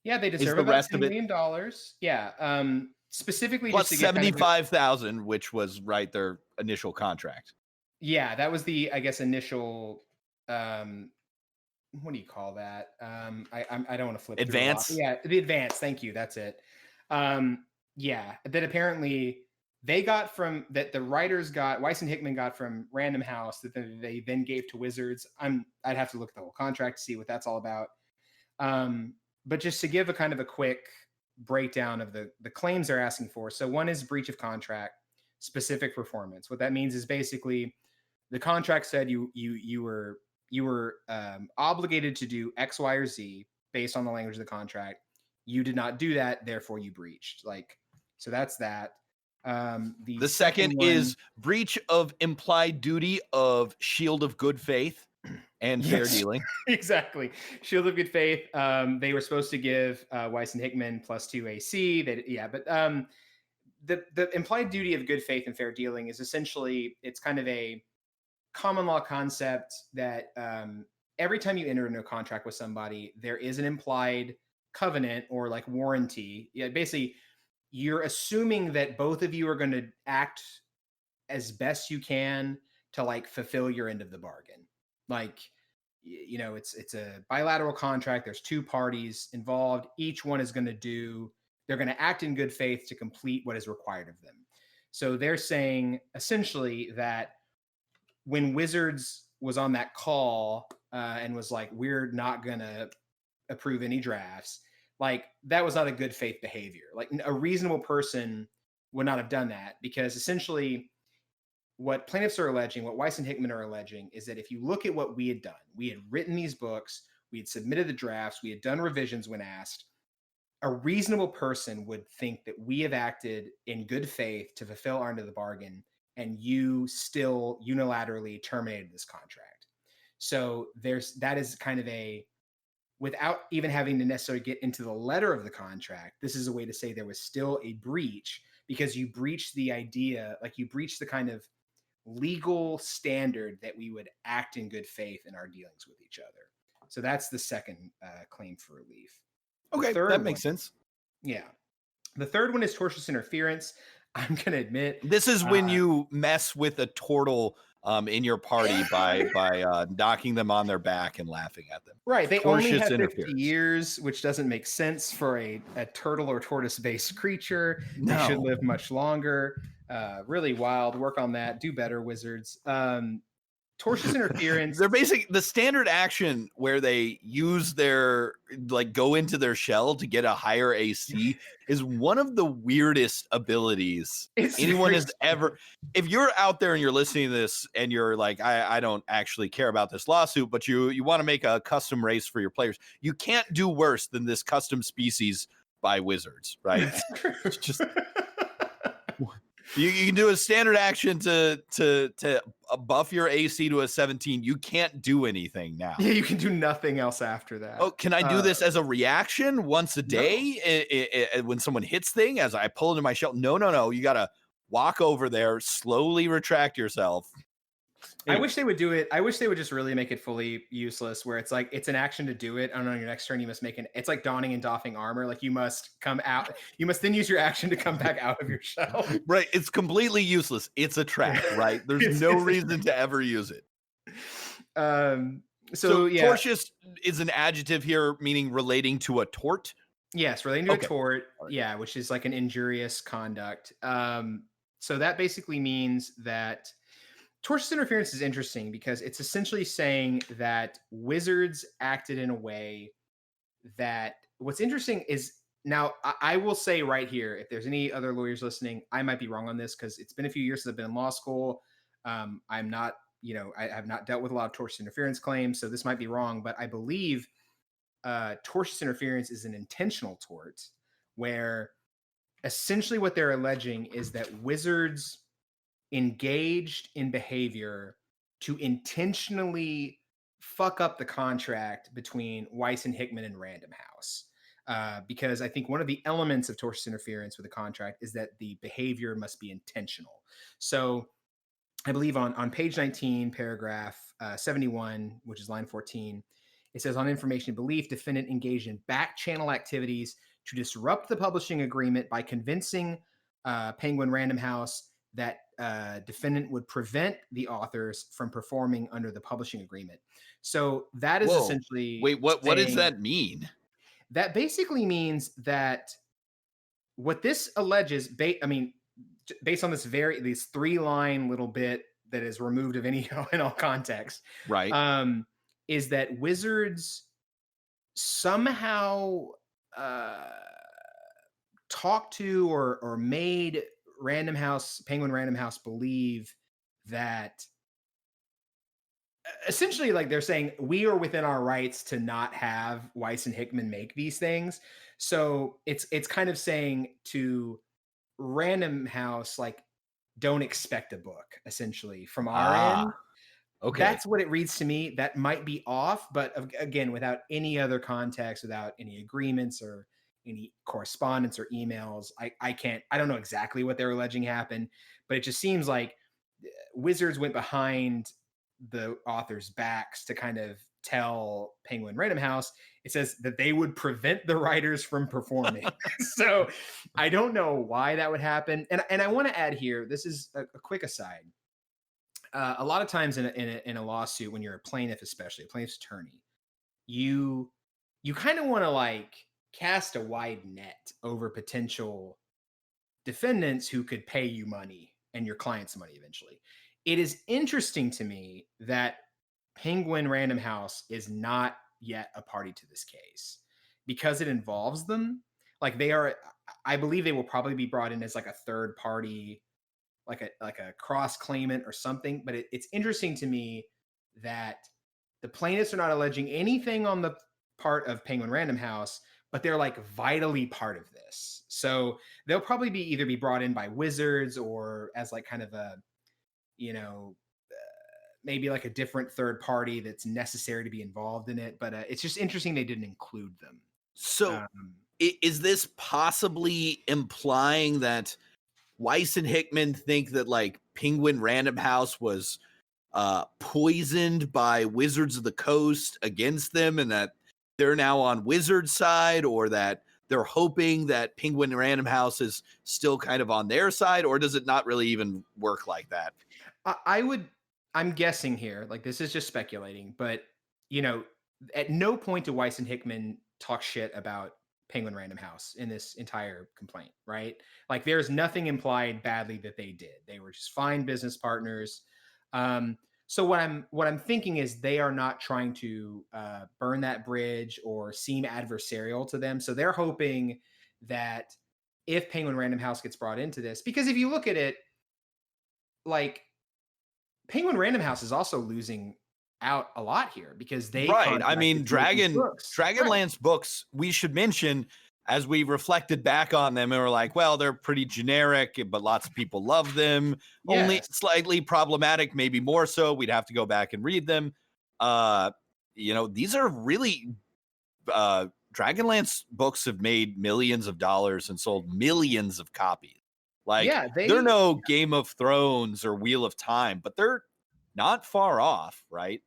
Yeah, they Is deserve the about rest $10 of it million. Yeah. Specifically plus just to get kind of 75,000, which was right their initial contract. yeah, that was the, I guess, initial what do you call that? I don't want to flip through a lot. Advance? Yeah, the advance. Thank you. That's it. Yeah, that apparently they got from that the writers got Weiss and Hickman got from Random House that they then gave to Wizards. I'd have to look at the whole contract to see what that's all about. But just to give a kind of a quick breakdown of the claims they're asking for. So one is breach of contract, specific performance. What that means is basically the contract said you were obligated to do X, Y, or Z based on the language of the contract. You did not do that, therefore you breached. So that's that. The second one, is breach of implied duty of shield of good faith and fair dealing. Exactly. Shield of good faith. They were supposed to give Weiss and Hickman +2 AC. But the implied duty of good faith and fair dealing is essentially, it's kind of a common law concept that every time you enter into a contract with somebody, there is an implied covenant or like warranty. Yeah, basically, you're assuming that both of you are going to act as best you can to like fulfill your end of the bargain. Like, it's a bilateral contract. There's two parties involved. Each one is they're going to act in good faith to complete what is required of them. So they're saying essentially that when Wizards was on that call and was like, we're not going to approve any drafts, like that was not a good faith behavior. Like a reasonable person would not have done that, because essentially what plaintiffs are alleging, what Weiss and Hickman are alleging, is that if you look at what we had done, we had written these books, we had submitted the drafts, we had done revisions when asked, a reasonable person would think that we have acted in good faith to fulfill our end of the bargain, and you still unilaterally terminated this contract. So that is kind of without even having to necessarily get into the letter of the contract, this is a way to say there was still a breach, because you breached the idea, like you breached the kind of legal standard that we would act in good faith in our dealings with each other. So that's the second claim for relief. Okay, that makes sense. Yeah. The third one is tortious interference. I'm going to admit, this is when you mess with a turtle in your party by knocking them on their back and laughing at them. Right. They only have 50 interference. years, which doesn't make sense for a turtle or tortoise-based creature. No. They should live much longer. Really wild. Work on that. Do better, Wizards. Tortious interference. They're basically the standard action where they use their go into their shell to get a higher AC is one of the weirdest abilities anyone has ever. If you're out there and you're listening to this and you're like, I don't actually care about this lawsuit, but you want to make a custom race for your players, you can't do worse than this custom species by Wizards, right? It's just. You can do a standard action to buff your AC to a 17. You can't do anything now. Yeah, you can do nothing else after that. Oh, can I do this as a reaction once a day when someone hits thing as I pull into my shell? No. You got to walk over there, slowly retract yourself. I wish they would do it. I wish they would just really make it fully useless, where it's like, it's an action to do it. And on your next turn, you must it's like donning and doffing armor. Like you must come out. You must then use your action to come back out of your shell. Right. It's completely useless. It's a trap, right? There's no reason to ever use it. So yeah, tortious is an adjective here, meaning relating to a tort. yes, relating to Okay. a tort, All right. yeah, which is like an injurious conduct. So that basically means that tortious interference is interesting because it's essentially saying that Wizards acted in a way that what's interesting is now I will say right here, if there's any other lawyers listening, I might be wrong on this because it's been a few years since I've been in law school. I'm not, I have not dealt with a lot of tortious interference claims, so this might be wrong, but I believe tortious interference is an intentional tort where essentially what they're alleging is that Wizards engaged in behavior to intentionally fuck up the contract between Weis and Hickman and Random House. Because I think one of the elements of tortious interference with a contract is that the behavior must be intentional. So I believe on page 19, paragraph 71, which is line 14, it says on information and belief, defendant engaged in back channel activities to disrupt the publishing agreement by convincing Penguin Random House that defendant would prevent the authors from performing under the publishing agreement. So that is essentially wait. What does that mean? That basically means that what this alleges, based on this these 3-line little bit that is removed of any in all context, Right. is that Wizards somehow talked to or made Penguin Random House believe that essentially, like, they're saying we are within our rights to not have Weis and Hickman make these things. So it's kind of saying to Random House, like, don't expect a book, essentially, from our end. Okay. That's what it reads to me. That might be off, but again, without any other context, without any agreements or any correspondence or emails, I don't know exactly what they're alleging happened, but it just seems like Wizards went behind the authors' backs to kind of tell Penguin Random House. It says that they would prevent the writers from performing. So I don't know why that would happen. And I want to add here, this is a quick aside. A lot of times in a lawsuit, when you're a plaintiff, especially a plaintiff's attorney, you kind of want to like cast a wide net over potential defendants who could pay you money and your clients money eventually. It is interesting to me that Penguin Random House is not yet a party to this case because it involves them. Like, they are, I believe they will probably be brought in as like a third party, like a cross claimant or something. But it's interesting to me that the plaintiffs are not alleging anything on the part of Penguin Random House, but they're like vitally part of this. So they'll probably either be brought in by Wizards or as like kind of a, maybe like a different third party that's necessary to be involved in it. But it's just interesting they didn't include them. So is this possibly implying that Weis and Hickman think that like Penguin Random House was poisoned by Wizards of the Coast against them and that they're now on Wizards' side, or that they're hoping that Penguin Random House is still kind of on their side, or does it not really even work like that? I'm guessing here, like, this is just speculating, but at no point do Weis and Hickman talk shit about Penguin Random House in this entire complaint, right? Like, there's nothing implied badly that they did. They were just fine business partners. So what I'm thinking is they are not trying to burn that bridge or seem adversarial to them. So they're hoping that if Penguin Random House gets brought into this, because if you look at it, like, Penguin Random House is also losing out a lot here because they right. I mean, Dragonlance books, we should mention, as we reflected back on them and we're like, well, they're pretty generic, but lots of people love them. Yes. Only slightly problematic, maybe more so. We'd have to go back and read them. These are really Dragonlance books have made millions of dollars and sold millions of copies. Like, they're no Game of Thrones or Wheel of Time, but they're not far off, right?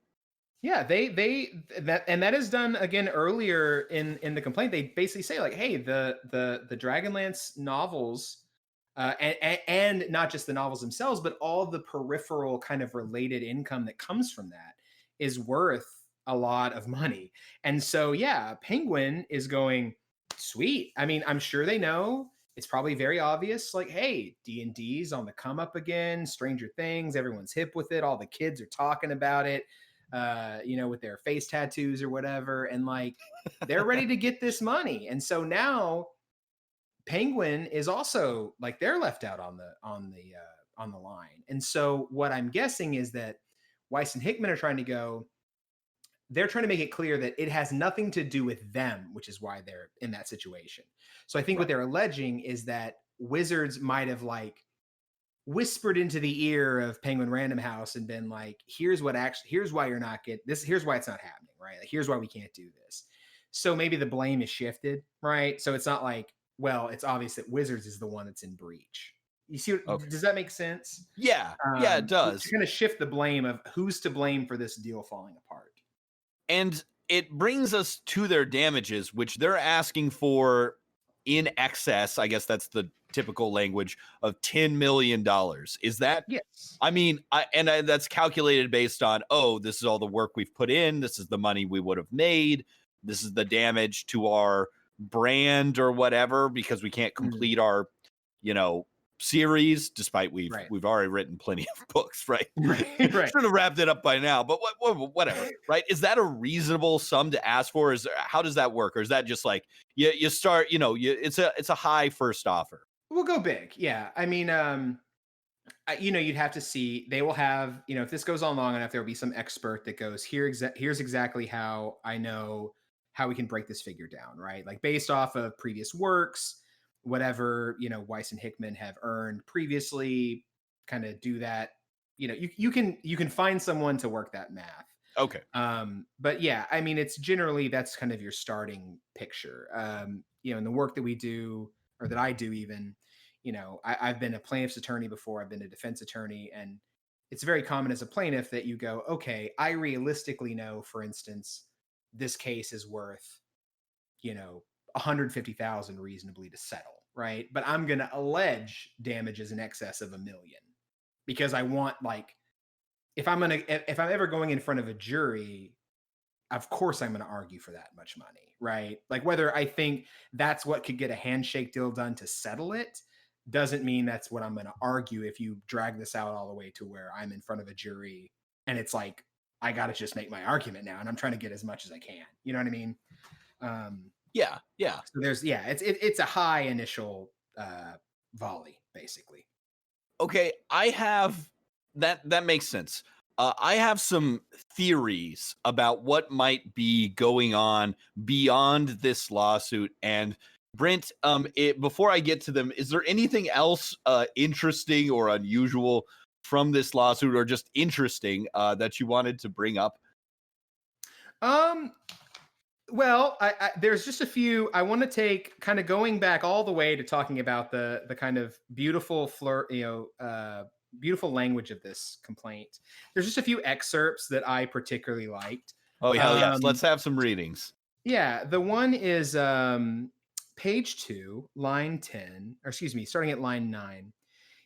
Yeah, that is done again earlier in the complaint. They basically say, like, hey, the Dragonlance novels, and not just the novels themselves, but all the peripheral kind of related income that comes from that is worth a lot of money. And so, yeah, Penguin is going, sweet. I mean, I'm sure they know. It's probably very obvious, like, hey, D&D's on the come up again, Stranger Things, everyone's hip with it. All the kids are talking about it, with their face tattoos or whatever. And like, they're ready to get this money. And so now Penguin is also like, they're left out on the line. And so what I'm guessing is that Weis and Hickman are trying to go, they're trying to make it clear that it has nothing to do with them, which is why they're in that situation. So I think what they're alleging is that Wizards might have like whispered into the ear of Penguin Random House and been like, here's why you're not getting this. Here's why it's not happening, right? Like, here's why we can't do this. So maybe the blame is shifted, right? So it's not like, well, it's obvious that Wizards is the one that's in breach. You see, does that make sense? Yeah, it does. To kind of shift the blame of who's to blame for this deal falling apart. And it brings us to their damages, which they're asking for in excess. I guess that's the typical language of $10 million. Is that? Yes. I mean, that's calculated based on, this is all the work we've put in. This is the money we would have made. This is the damage to our brand or whatever, because we can't complete our, series, despite we've already written plenty of books, right? Right. Should have wrapped it up by now, but whatever, right? Is that a reasonable sum to ask for? How does that work? Or is that just like you start, it's a high first offer? We'll go big. Yeah. I mean, you'd have to see, they will have, if this goes on long enough, there'll be some expert that goes, here's exactly how I know how we can break this figure down, right? Like based off of previous works, whatever, Weis and Hickman have earned previously, kind of do that. You can find someone to work that math. Okay. But yeah, I mean, it's generally, that's kind of your starting picture. In the work that we do, or that I do even, I've been a plaintiff's attorney before, I've been a defense attorney, and it's very common as a plaintiff that you go, okay, I realistically know, for instance, this case is worth, $150,000 reasonably to settle, right? But I'm going to allege damages in excess of $1 million because I want, like, if I'm ever going in front of a jury, of course I'm going to argue for that much money, right? Like, whether I think that's what could get a handshake deal done to settle it doesn't mean that's what I'm going to argue if you drag this out all the way to where I'm in front of a jury and it's like, I got to just make my argument now and I'm trying to get as much as I can. You know what I mean? Yeah. So it's a high initial volley, basically. Okay, I have that makes sense. I have some theories about what might be going on beyond this lawsuit. And Brent, before I get to them, is there anything else interesting or unusual from this lawsuit, or just interesting that you wanted to bring up? Well, there's just a few. I want to take, kind of going back all the way to talking about the kind of beautiful beautiful language of this complaint. There's just a few excerpts that I particularly liked. Oh, hell yes. Let's have some readings. Yeah. The one is page 2, line 10, or excuse me, starting at line 9.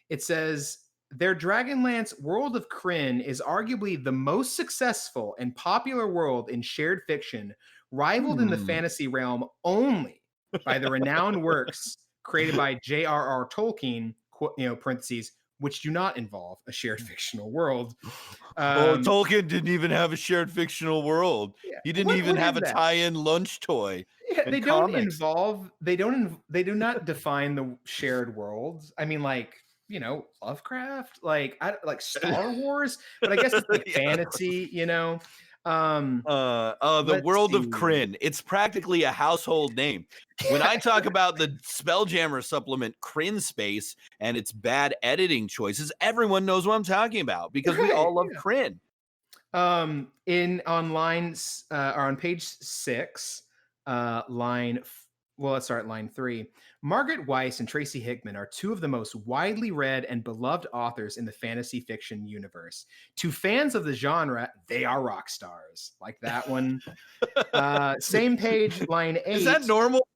It says, their Dragonlance world of Krynn is arguably the most successful and popular world in shared fiction, rivaled in the fantasy realm only by the renowned works created by J.R.R. Tolkien, parentheses, which do not involve a shared fictional world. Tolkien didn't even have a shared fictional world. Yeah. He didn't even have a tie-in lunch toy. Yeah, they don't involve. They do not define the shared worlds. I mean, like, Lovecraft, like Star Wars, but I guess it's like fantasy, the world of Krynn. It's practically a household name. When I talk about the Spelljammer supplement Krynn Space and its bad editing choices, everyone knows what I'm talking about because we all love Krynn. On page 6, let's start at line 3. Margaret Weis and Tracy Hickman are two of the most widely read and beloved authors in the fantasy fiction universe. To fans of the genre, they are rock stars. Like that one. Same page, line 8. Is that normal?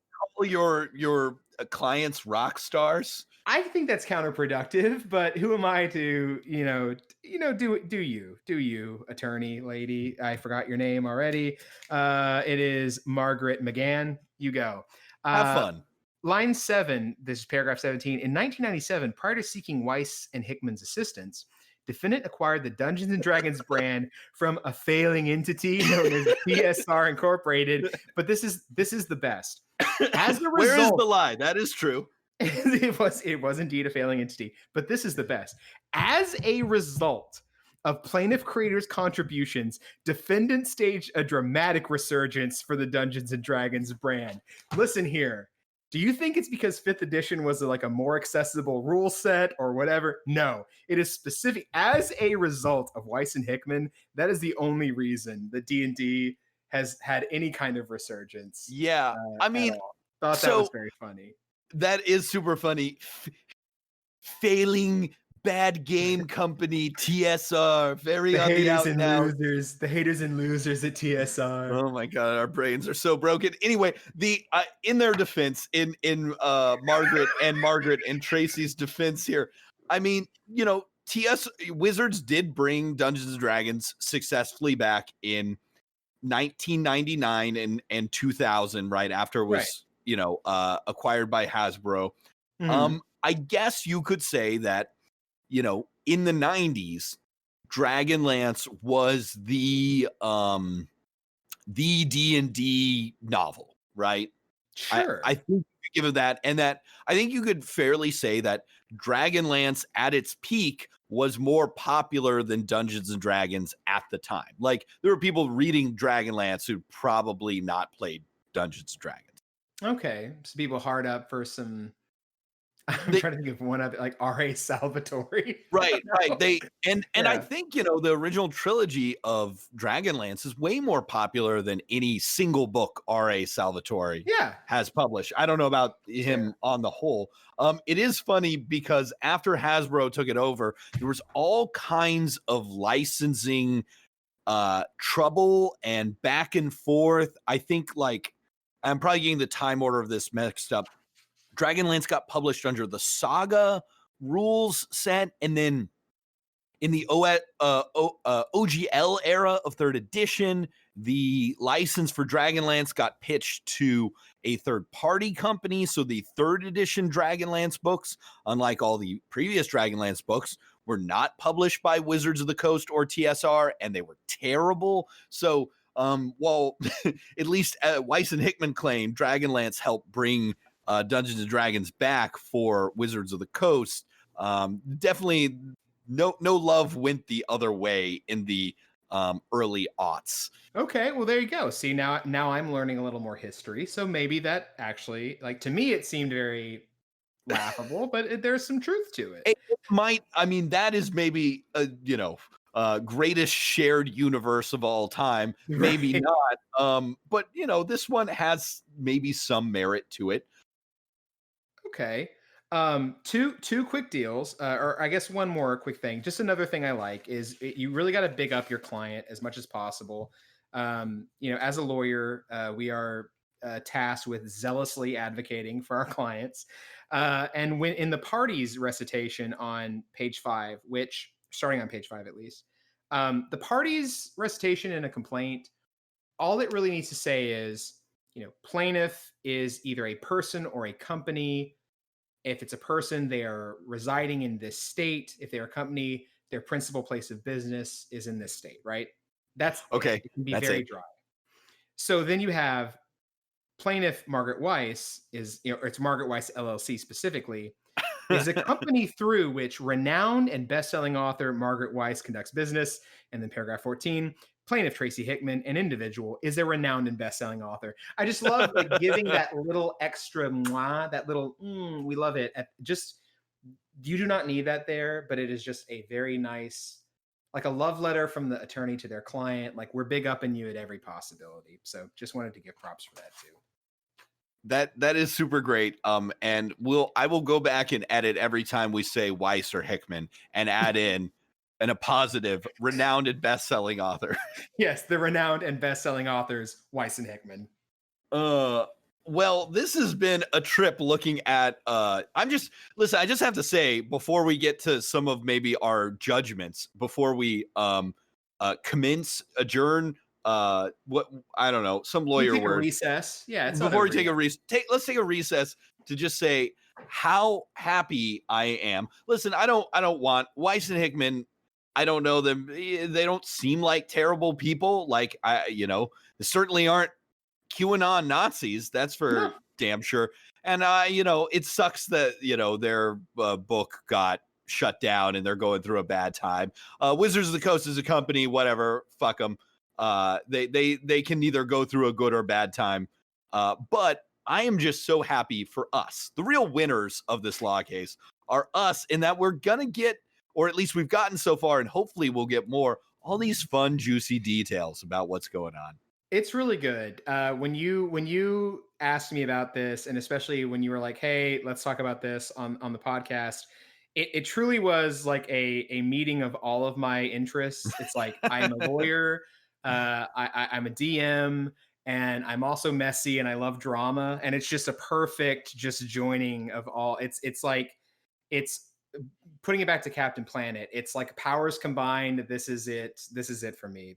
Your clients rock stars? I think that's counterproductive, but who am I to, do you, attorney lady? I forgot your name already. It is Margaret McGann. You go. Have fun. Line 7, this is paragraph 17. In 1997, prior to seeking Weis and Hickman's assistance, defendant acquired the Dungeons and Dragons brand from a failing entity known as TSR Incorporated. But this is the best. As a result, where is the lie? That is true. it was indeed a failing entity, but this is the best. As a result of plaintiff creators' contributions, defendant staged a dramatic resurgence for the Dungeons and Dragons brand. Listen here. Do you think it's because 5th edition was like a more accessible rule set or whatever? No, it is specific. As a result of Weis and Hickman, that is the only reason that D&D has had any kind of resurgence. Yeah, I mean, thought that was very funny. That is super funny. Failing bad game company TSR. Very the on haters the out and now. losers. The haters and losers at TSR. Oh my god, our brains are so broken. Anyway, the in their defense, in Margaret and Tracy's defense here, I mean, Wizards did bring Dungeons and Dragons successfully back in 1999 and 2000, right after it was acquired by Hasbro. Mm-hmm. I guess you could say that, in the 90s, Dragonlance was the D&D novel, right? Sure. I think you could give it that, and that I think you could fairly say that Dragonlance at its peak was more popular than Dungeons and Dragons at the time. Like, there were people reading Dragonlance who probably not played Dungeons and Dragons. Okay, so people hard up for some. I'm trying to think of one of it, like R.A. Salvatore. Right. And Yeah. I think, the original trilogy of Dragonlance is way more popular than any single book R.A. Salvatore has published. I don't know about him on the whole. It is funny because after Hasbro took it over, there was all kinds of licensing trouble and back and forth. I think, like, I'm probably getting the time order of this mixed up. Dragonlance got published under the Saga rules set, and then in the OGL era of 3rd edition, the license for Dragonlance got pitched to a third-party company. So the 3rd edition Dragonlance books, unlike all the previous Dragonlance books, were not published by Wizards of the Coast or TSR, and they were terrible. So while at least Weis and Hickman claim Dragonlance helped bring Dungeons and Dragons back for Wizards of the Coast, definitely no love went the other way in the early aughts. Okay, well, there you go. See, now I'm learning a little more history. So maybe that actually, like, to me, it seemed very laughable, but there's some truth to it. It might. I mean, that is maybe greatest shared universe of all time. Maybe not. But this one has maybe some merit to it. Okay. Two quick deals, or I guess one more quick thing. Just another thing I like is you really got to big up your client as much as possible. As a lawyer, we are tasked with zealously advocating for our clients. And when in the parties recitation on page 5, which starting on page 5 at least, the parties recitation in a complaint, all it really needs to say is, plaintiff is either a person or a company. If it's a person, they are residing in this state. If they're a company, their principal place of business is in this state, right? That's okay. It can be very dry. So then you have plaintiff Margaret Weis or it's Margaret Weis LLC specifically, is a company through which renowned and best-selling author Margaret Weis conducts business. And then paragraph 14, plaintiff Tracy Hickman, an individual, is a renowned and best-selling author. I just love giving that little extra mwah, that little we love it. You do not need that there, but it is just a very nice, like a love letter from the attorney to their client. Like, we're big up in you at every possibility. So just wanted to give props for that too. That is super great. And I will go back and edit every time we say Weis or Hickman and add in a positive, renowned and best-selling author. Yes, the renowned and best-selling authors, Weis and Hickman. Well, this has been a trip looking at I just have to say before we get to some of maybe our judgments, before we adjourn, what I don't know, some We lawyer take a word. recess. Yeah, it's not Before we over take yet. let's take a recess to just say how happy I am. Listen, I don't want Weiss and Hickman. I don't know them. They don't seem like terrible people. Like they certainly aren't QAnon Nazis. That's for No. damn sure. And it sucks that their book got shut down and they're going through a bad time. Wizards of the Coast is a company, whatever. Fuck them. They can either go through a good or bad time. But I am just so happy for us. The real winners of this law case are us, in that we're gonna get, or at least we've gotten so far, and hopefully we'll get more, all these fun, juicy details about what's going on. It's really good. When you asked me about this, and especially when you were like, "Hey, let's talk about this on the podcast," it truly was like a meeting of all of my interests. It's like I'm a lawyer, I'm a DM, and I'm also messy, and I love drama, and it's just a perfect just joining of all. It's like it's putting it back to Captain Planet. It's like powers combined. This is it. This is it for me.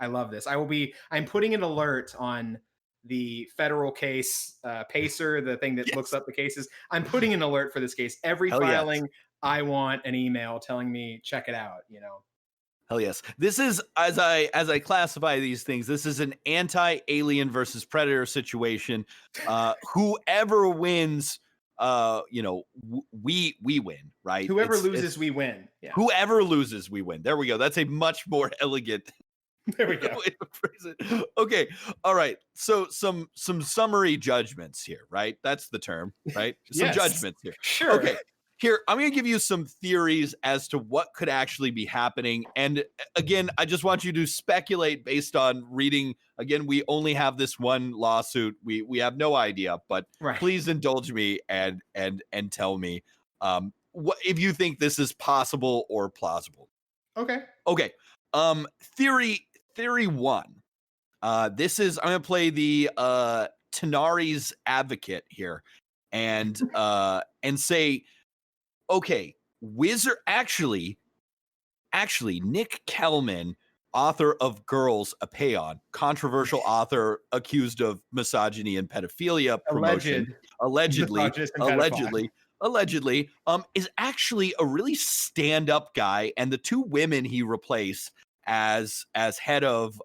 I love this. I'm putting an alert on the federal case Pacer, the thing that looks up the cases. I'm putting an alert for this case. Every Hell yes. filing, I want an email telling me, check it out, Hell yes. This is, as I classify these things, this is an anti-alien versus predator situation. Whoever wins, we win, right? Whoever loses, we win. Yeah. Whoever loses, we win. There we go. That's a much more elegant There we go. way to phrase it. Okay. All right. So some summary judgments here, right? That's the term, right? Some Yes. judgments here. Sure. Okay. Here, I'm going to give you some theories as to what could actually be happening. And again, I just want you to speculate based on reading. Again, we only have this one lawsuit. We have no idea, but Right. please indulge me and tell me what if you think this is possible or plausible. Okay. Okay. Theory one. This is, I'm going to play the Tenari's advocate here and say, okay, actually, Nick Kellman, author of Girls, a Paeon, controversial author accused of misogyny and pedophilia promotion, allegedly, is actually a really stand-up guy, and the two women he replaced as head of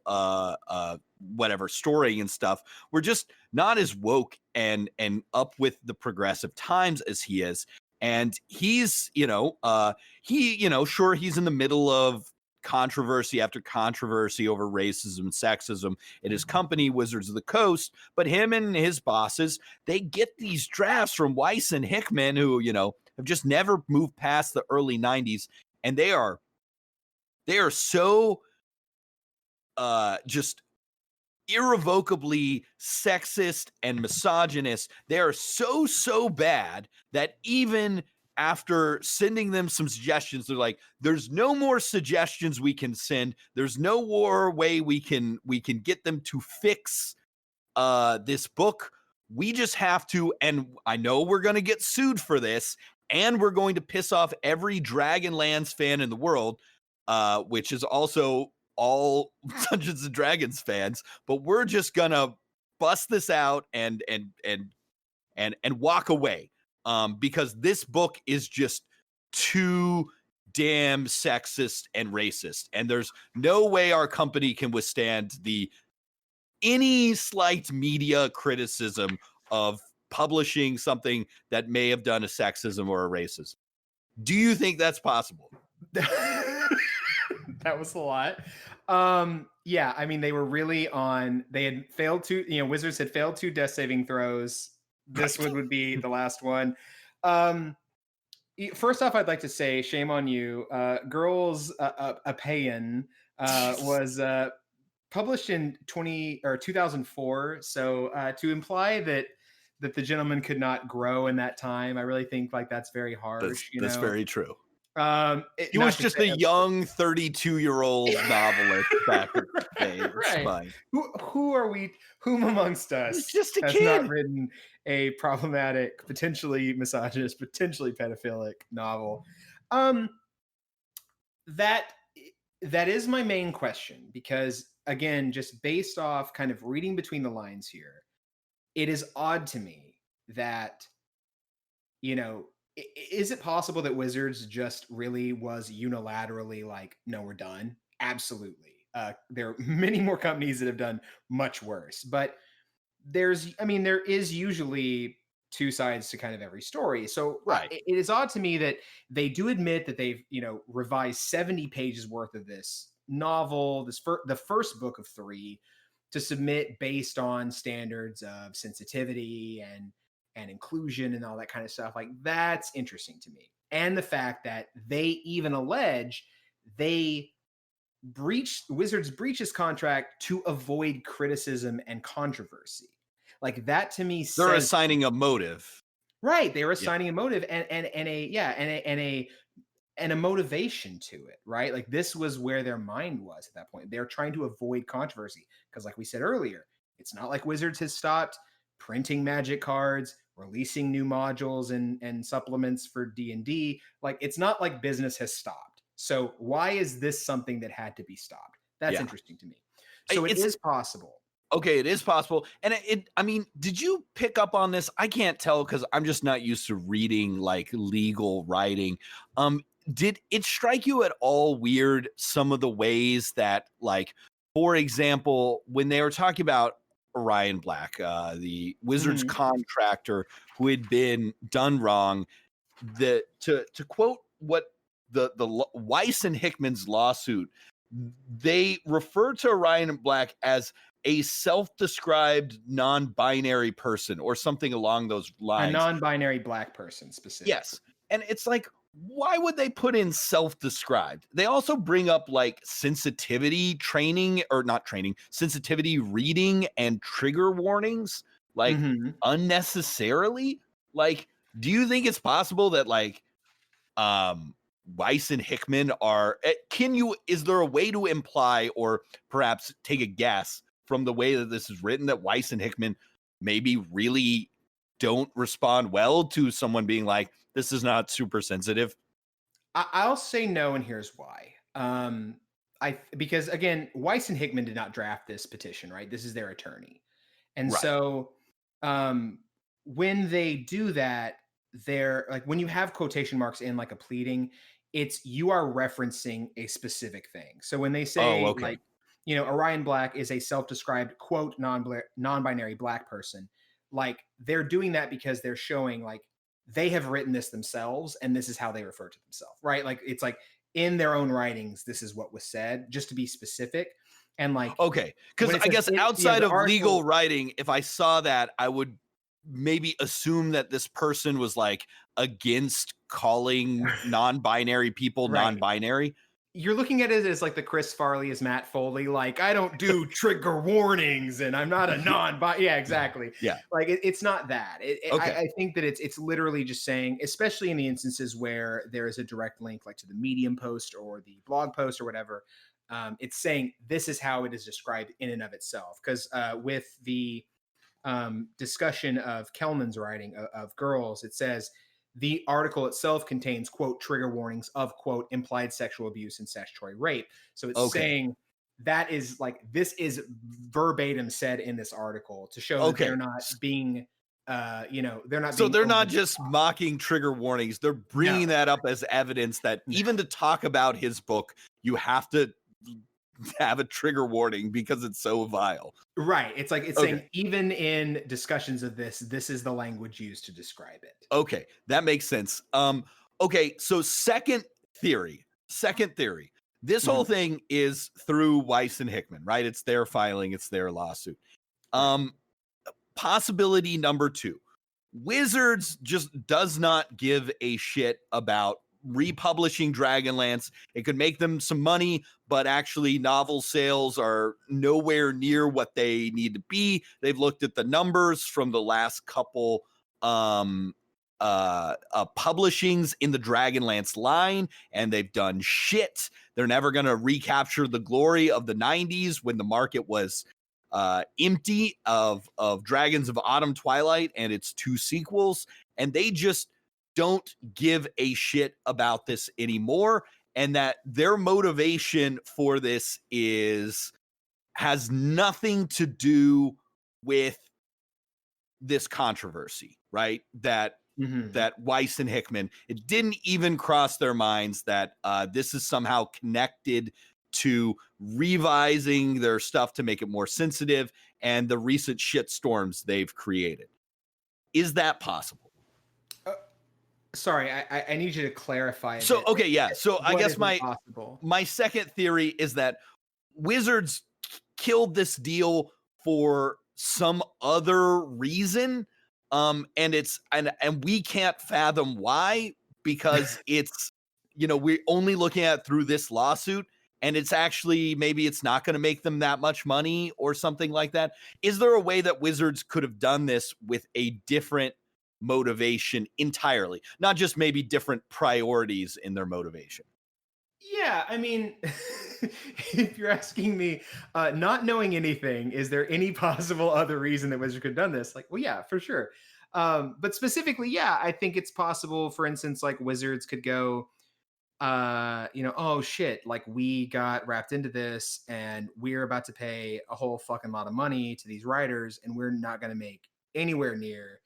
whatever storing and stuff were just not as woke and up with the progressive times as he is. And he's, sure, he's in the middle of controversy after controversy over racism and sexism at his company, Wizards of the Coast. But him and his bosses, they get these drafts from Weiss and Hickman, who, have just never moved past the early 90s. And they are so just irrevocably sexist and misogynist. They are so bad that even after sending them some suggestions, they're like, there's no more suggestions we can send. There's no more way we can get them to fix this book. We just have to, and I know we're going to get sued for this, and we're going to piss off every Dragonlance fan in the world, which is also all Dungeons and Dragons fans, but we're just gonna bust this out and walk away, because this book is just too damn sexist and racist, and there's no way our company can withstand any slight media criticism of publishing something that may have done a sexism or a racism. Do you think that's possible? That was a lot. Yeah, I mean, they had failed Wizards had failed 2 death saving throws. This one would be the last one. First off, I'd like to say, shame on you. Girls, a Paeon was published in 2004. So to imply that the gentleman could not grow in that time, I really think like that's very harsh. That's very true. He was just a young 32-year-old novelist back in the day. It's Right. fine. Who are we? Whom amongst us He's just a has kid. not written a problematic, potentially misogynist, potentially pedophilic novel? That is my main question, because again, just based off kind of reading between the lines here, it is odd to me that, you know, is it possible that Wizards just really was unilaterally like, no, we're done? Absolutely. There are many more companies that have done much worse, but there is usually two sides to kind of every story. So Right. it is odd to me that they do admit that they've, revised 70 pages worth of this novel, the first book of 3, to submit based on standards of sensitivity and inclusion and all that kind of stuff. Like, that's interesting to me. And the fact that they even allege Wizards breaches contract to avoid criticism and controversy. Like, that to me They're says, assigning a motive. right, they were assigning a motive and a motivation to it, right? Like, this was where their mind was at that point. They're trying to avoid controversy because, like we said earlier, it's not like Wizards has stopped printing Magic cards, releasing new modules and supplements for D&D. Like, it's not like business has stopped. So why is this something that had to be stopped? That's interesting to me. So it is possible. Okay, it is possible. And I mean, did you pick up on this? I can't tell because I'm just not used to reading like legal writing. Did it strike you at all weird some of the ways that, like, for example, when they were talking about Orion Black, the Wizards contractor who had been done wrong, to quote what the Weis and Hickman's lawsuit, they refer to Orion Black as a self-described non-binary person or something along those lines. A non-binary Black person specifically. Yes. And it's like, why would they put in self-described? They also bring up like sensitivity training, or not training, sensitivity reading and trigger warnings, like unnecessarily. Like, do you think it's possible that like Weis and Hickman are, is there a way to imply or perhaps take a guess from the way that this is written that Weis and Hickman maybe really don't respond well to someone being like, this is not super sensitive? I'll say no, and here's why. Because again, Weis and Hickman did not draft this petition, right? This is their attorney. And so when they do that, they're like, when you have quotation marks in like a pleading, you are referencing a specific thing. So when they say like, Orion Black is a self-described quote non-binary Black person, like, they're doing that because they're showing like they have written this themselves and this is how they refer to themselves, right? Like, it's like in their own writings, this is what was said, just to be specific. And like, okay, because I guess outside of legal writing, if I saw that, I would maybe assume that this person was like against calling non-binary people non-binary. You're looking at it as like the Chris Farley as Matt Foley, like, I don't do trigger warnings and I'm not a non-binary. Yeah, exactly. Yeah. Like, it's not that. I think that it's literally just saying, especially in the instances where there is a direct link, like to the Medium post or the blog post or whatever, it's saying this is how it is described in and of itself. Because with the discussion of Kelman's writing of Girls, it says, the article itself contains, quote, trigger warnings of, quote, implied sexual abuse and statutory rape. So it's saying that is like, this is verbatim said in this article to show that they're not being, they're not. So they're not just mocking trigger warnings. They're bringing that up as evidence that even to talk about his book, you have to have a trigger warning because it's so vile. Right. It's like, it's saying even in discussions of this is the language used to describe it. Okay. That makes sense. Okay. So second theory, this whole thing is through Weis and Hickman, right? It's their filing. It's their lawsuit. Possibility number 2, Wizards just does not give a shit about republishing Dragonlance. It could make them some money, but actually novel sales are nowhere near what they need to be. They've looked at the numbers from the last couple publishings in the Dragonlance line, and they've done shit. They're never going to recapture the glory of the 90s when the market was empty of Dragons of Autumn Twilight and its 2 sequels, and they just don't give a shit about this anymore, and that their motivation for this has nothing to do with this controversy, right? That Weis and Hickman, it didn't even cross their minds that this is somehow connected to revising their stuff to make it more sensitive and the recent shitstorms they've created. Is that possible? Sorry, I need you to clarify. So, okay, yeah. So I guess my second theory is that Wizards killed this deal for some other reason. And it's and we can't fathom why, because it's, we're only looking at it through this lawsuit, and it's actually, maybe it's not going to make them that much money or something like that. Is there a way that Wizards could have done this with a different motivation entirely, not just maybe different priorities in their motivation? Yeah, I mean, if you're asking me, not knowing anything, is there any possible other reason that Wizards could have done this? Like, well, yeah, for sure. But specifically, yeah, I think it's possible. For instance, like Wizards could go, oh shit, like we got wrapped into this and we're about to pay a whole fucking lot of money to these writers, and we're not going to make anywhere near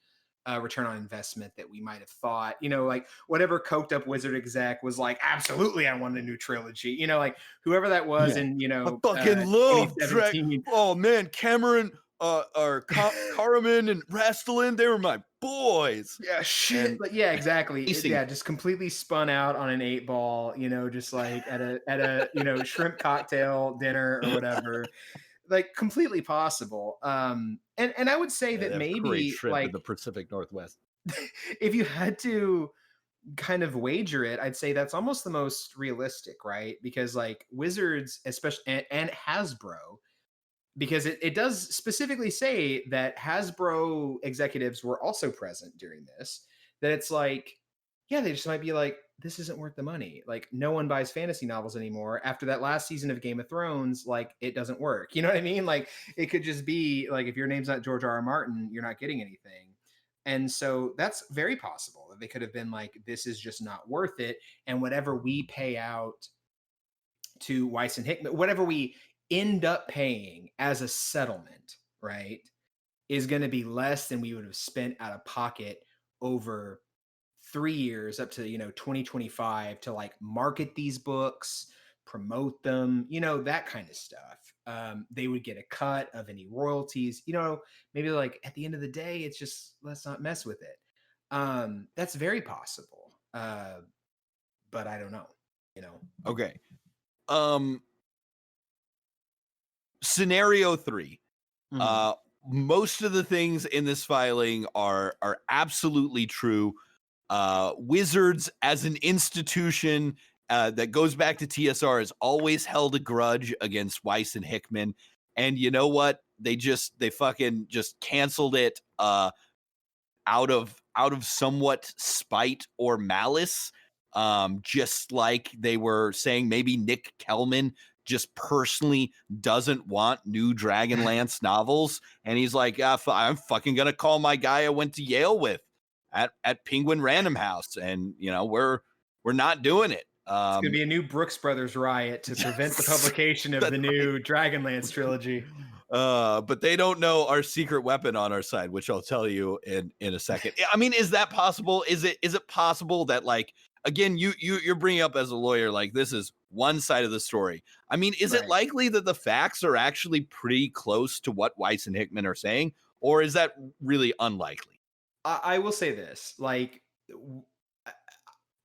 return on investment that we might have thought. Like whatever coked up Wizard exec was like, absolutely, I want a new trilogy. Like whoever that was, and I fucking love 2017. Oh man, Cameron or Karaman and Rastalin, they were my boys. Yeah, shit. And but yeah, exactly. Racing. Yeah, just completely spun out on an 8-ball, just like at a shrimp cocktail dinner or whatever. Like completely possible. And I would say that maybe trip like to the Pacific Northwest. if you had to kind of wager it, I'd say that's almost the most realistic, right? Because like Wizards, especially and Hasbro, because it does specifically say that Hasbro executives were also present during this, that it's like, yeah, they just might be like, this isn't worth the money. Like no one buys fantasy novels anymore. After that last season of Game of Thrones, like it doesn't work. You know what I mean? Like it could just be like, if your name's not George R.R. Martin, you're not getting anything. And so that's very possible that they could have been like, this is just not worth it. And whatever we pay out to Weis and Hickman, whatever we end up paying as a settlement, right, is going to be less than we would have spent out of pocket over 3 years up to 2025 to like market these books, promote them, that kind of stuff. They would get a cut of any royalties, maybe like at the end of the day, it's just, let's not mess with it. That's very possible. But I don't know, Okay. Scenario 3. Most of the things in this filing are absolutely true. Wizards as an institution that goes back to TSR has always held a grudge against Weis and Hickman. And you know what? They fucking just canceled it out of somewhat spite or malice. Just like they were saying maybe Nick Kelman just personally doesn't want new Dragonlance novels. And he's like, I'm fucking going to call my guy I went to Yale with at Penguin Random House. And, we're not doing it. It's going to be a new Brooks Brothers riot to prevent the publication of the new Dragonlance trilogy. But they don't know our secret weapon on our side, which I'll tell you in a second. I mean, is that possible? Is it possible that, like, again, you're bringing up as a lawyer, like this is one side of the story. I mean, is it likely that the facts are actually pretty close to what Weis and Hickman are saying, or is that really unlikely? I will say this, like,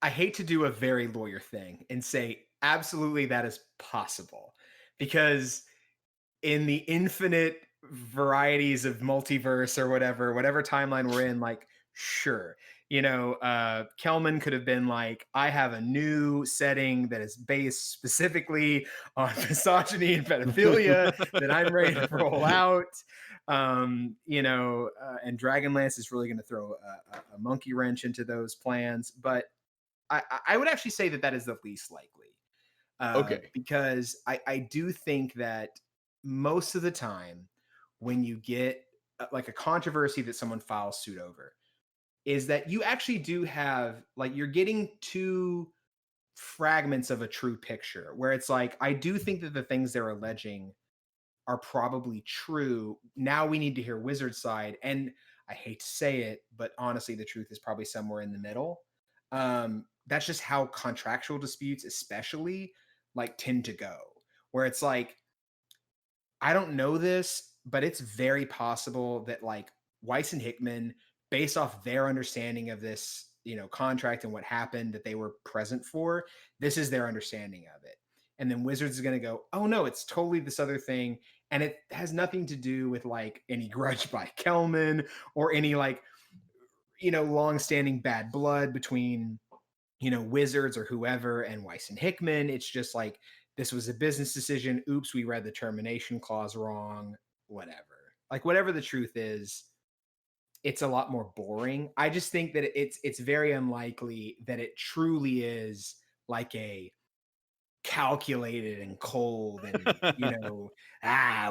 I hate to do a very lawyer thing and say absolutely that is possible, because in the infinite varieties of multiverse or whatever timeline we're in, like, sure, Kelman could have been like, I have a new setting that is based specifically on misogyny and pedophilia that I'm ready to roll out. And Dragonlance is really going to throw a monkey wrench into those plans. But I would actually say that is the least likely. Okay. Because I do think that most of the time when you get like a controversy that someone files suit over, is that you actually do have, like, you're getting two fragments of a true picture where it's like, I do think that the things they're alleging are probably true. Now we need to hear Wizard's side. And I hate to say it, but honestly, the truth is probably somewhere in the middle. That's just how contractual disputes, especially, like, tend to go, where it's like, I don't know this, but it's very possible that, like, Weis and Hickman, based off their understanding of this, contract and what happened that they were present for, this is their understanding of it. And then Wizards is going to go, oh no, it's totally this other thing. And it has nothing to do with, like, any grudge by Kelman or any, like, long-standing bad blood between, Wizards or whoever and Weis and Hickman. It's just like, this was a business decision. Oops, we read the termination clause wrong. Whatever. Like, whatever the truth is, it's a lot more boring. I just think that it's very unlikely that it truly is like a calculated and cold and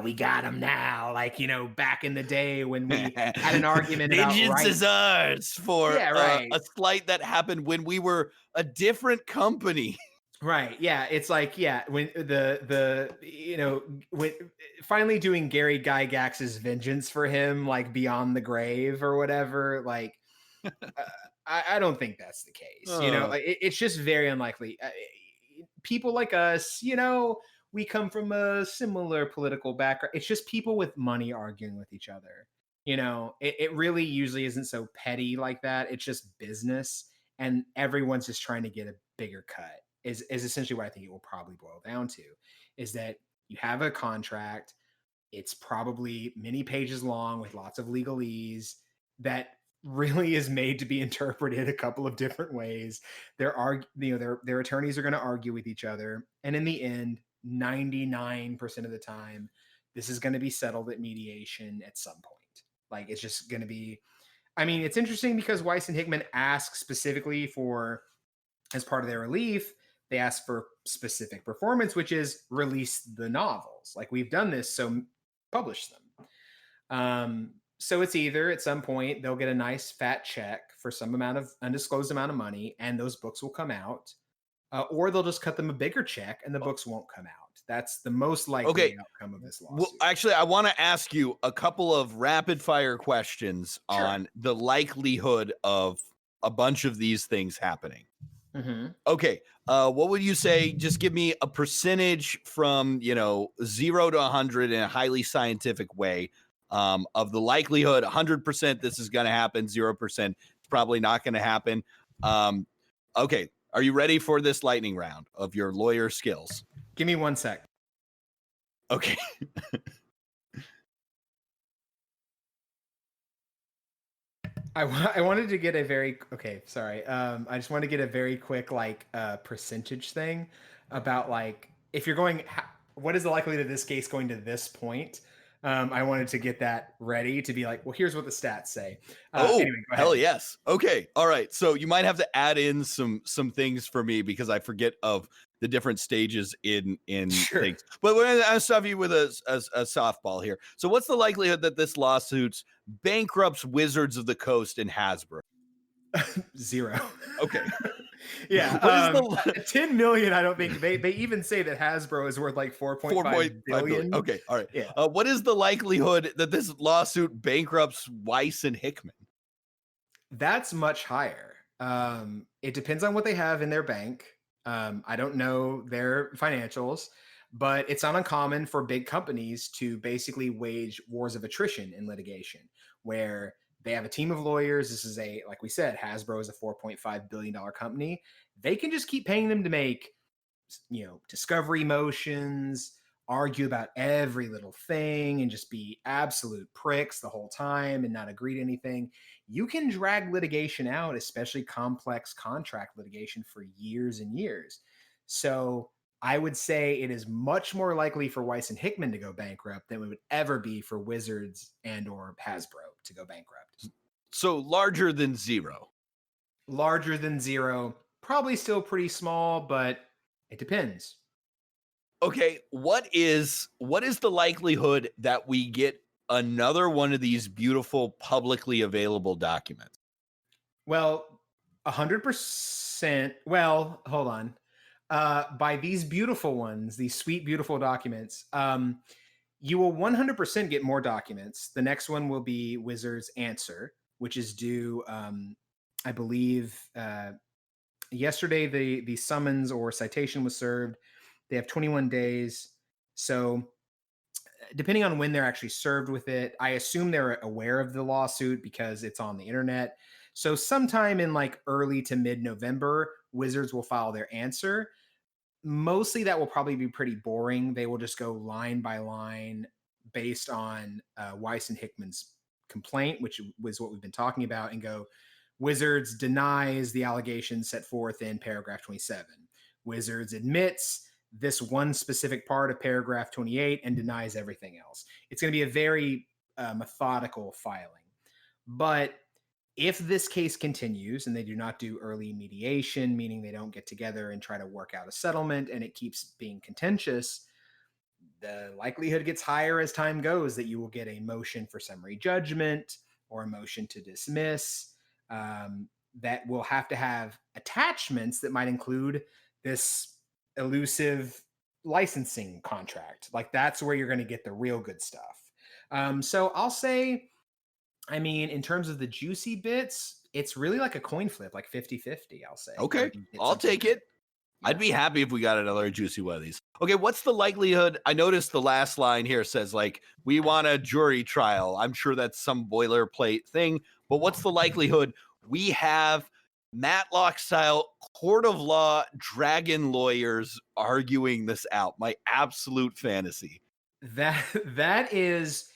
we got him now, like, back in the day when we had an argument about vengeance is ours for right. a slight that happened when we were a different company. Right. Yeah. It's like, yeah, when when finally doing Gary Gygax's vengeance for him, like, beyond the grave or whatever, like, I don't think that's the case. It's just very unlikely. People like us, we come from a similar political background. It's just people with money arguing with each other. It really usually isn't so petty like that. It's just business, and everyone's just trying to get a bigger cut. Is essentially what I think it will probably boil down to, is that you have a contract. It's probably many pages long with lots of legalese that really is made to be interpreted a couple of different ways. Their attorneys are going to argue with each other. And in the end, 99% of the time, this is going to be settled at mediation at some point. Like, it's just going to be, I mean, it's interesting because Weis and Hickman ask specifically for, as part of their relief, they ask for specific performance, which is release the novels. Like, we've done this, so publish them. So it's either at some point they'll get a nice fat check for some amount of undisclosed amount of money and those books will come out, or they'll just cut them a bigger check and the books won't come out. That's the most likely outcome of this lawsuit. Well, actually, I want to ask you a couple of rapid fire questions on the likelihood of a bunch of these things happening. Mm-hmm. Okay. What would you say? Just give me a percentage from, 0 to 100 in a highly scientific way, of the likelihood. 100% this is going to happen. 0% it's probably not going to happen. Okay. Are you ready for this lightning round of your lawyer skills? Give me 1 sec. Okay. I wanted to get a very I just want to get a very quick, like, percentage thing about, like, if you're going, what is the likelihood of this case going to this point? I wanted to get that ready to be like, well, here's what the stats say. Anyway, go ahead. Hell yes. Okay. All right. So you might have to add in some things for me because I forget of the different stages in things. But we're going to stuff you with a softball here. So what's the likelihood that this lawsuit bankrupts Wizards of the Coast and Hasbro? 0. Okay. Yeah. 10 million. I don't think they even say that Hasbro is worth like 4.5 billion. Okay. All right. Yeah. What is the likelihood that this lawsuit bankrupts Weis and Hickman? That's much higher. It depends on what they have in their bank. I don't know their financials, but it's not uncommon for big companies to basically wage wars of attrition in litigation where they have a team of lawyers. This is like we said, Hasbro is a $4.5 billion company. They can just keep paying them to make, discovery motions, argue about every little thing and just be absolute pricks the whole time and not agree to anything. You can drag litigation out, especially complex contract litigation, for years and years. So I would say it is much more likely for Weis and Hickman to go bankrupt than it would ever be for Wizards and or Hasbro to go bankrupt. So larger than zero. Larger than zero, probably still pretty small, but it depends. Okay, what is the likelihood that we get another one of these beautiful publicly available documents? Well, 100%. Well, hold on. By these beautiful ones, these sweet, beautiful documents, you will 100% get more documents. The next one will be Wizard's Answer, which is due, I believe, yesterday. The summons or citation was served. They have 21 days. So depending on when they're actually served with it, I assume they're aware of the lawsuit because it's on the internet. So sometime in like early to mid-November, Wizards will file their answer. Mostly that will probably be pretty boring. They will just go line by line based on Weis and Hickman's complaint, which was what we've been talking about, and go, Wizards denies the allegations set forth in paragraph 27. Wizards admits this one specific part of paragraph 28 and denies everything else. It's going to be a very methodical filing. But if this case continues and they do not do early mediation, meaning they don't get together and try to work out a settlement and it keeps being contentious, the likelihood gets higher as time goes that you will get a motion for summary judgment or a motion to dismiss that will have to have attachments that might include this elusive licensing contract. Like that's where you're going to get the real good stuff. So I'll say, I mean, in terms of the juicy bits, it's really like a coin flip, like 50-50, I'll say. Okay, I'll take it. Yeah. I'd be happy if we got another juicy one of these. Okay, what's the likelihood? I noticed the last line here says, like, we want a jury trial. I'm sure that's some boilerplate thing, but what's the likelihood we have Matlock-style court of law dragon lawyers arguing this out? My absolute fantasy. That is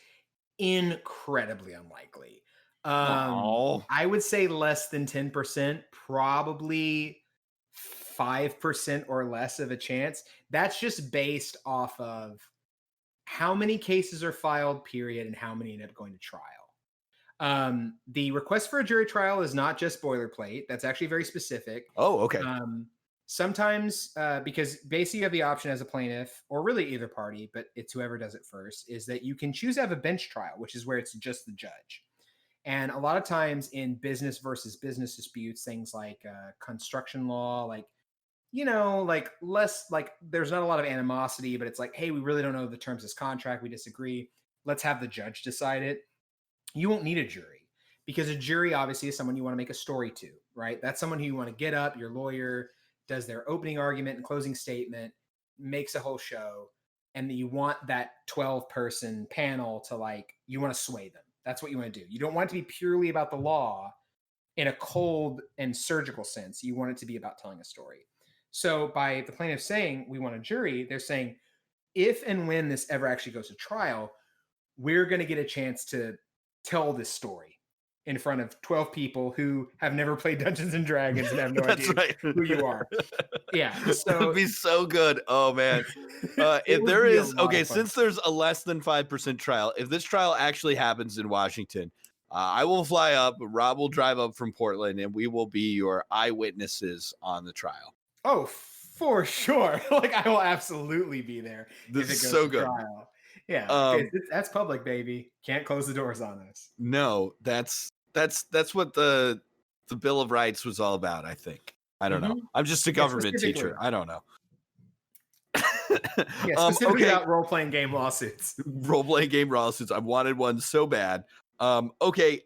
incredibly unlikely. I would say less than 10%, probably 5% or less of a chance. That's just based off of how many cases are filed, period, and how many end up going to trial. The request for a jury trial is not just boilerplate. That's actually very specific. Oh, okay. Sometimes, because basically you have the option as a plaintiff, or really either party, but it's whoever does it first, is that you can choose to have a bench trial, which is where it's just the judge. And a lot of times in business versus business disputes, things like construction law, like, you know, like less, like there's not a lot of animosity, but it's like, hey, we really don't know the terms of this contract. We disagree. Let's have the judge decide it. You won't need a jury because a jury obviously is someone you want to make a story to, right? That's someone who you want to get up, your lawyer does their opening argument and closing statement, makes a whole show, and you want that 12-person panel to, like, you want to sway them. That's what you want to do. You don't want it to be purely about the law in a cold and surgical sense. You want it to be about telling a story. So by the plaintiff saying we want a jury, they're saying if and when this ever actually goes to trial, we're going to get a chance to tell this story in front of 12 people who have never played Dungeons and Dragons and have no idea who you are. Yeah. So it would be so good. Oh man. If there is, okay, since there's a less than 5% trial, if this trial actually happens in Washington, I will fly up, Rob will drive up from Portland, and we will be your eyewitnesses on the trial. Oh, for sure. Like I will absolutely be there. This is so good. Trial. Yeah, that's public, baby. Can't close the doors on us. No, that's what the Bill of Rights was all about, I think. I don't know. I'm just a government teacher. I don't know. Yeah, specifically about role-playing game lawsuits. Role-playing game lawsuits. I wanted one so bad. Okay,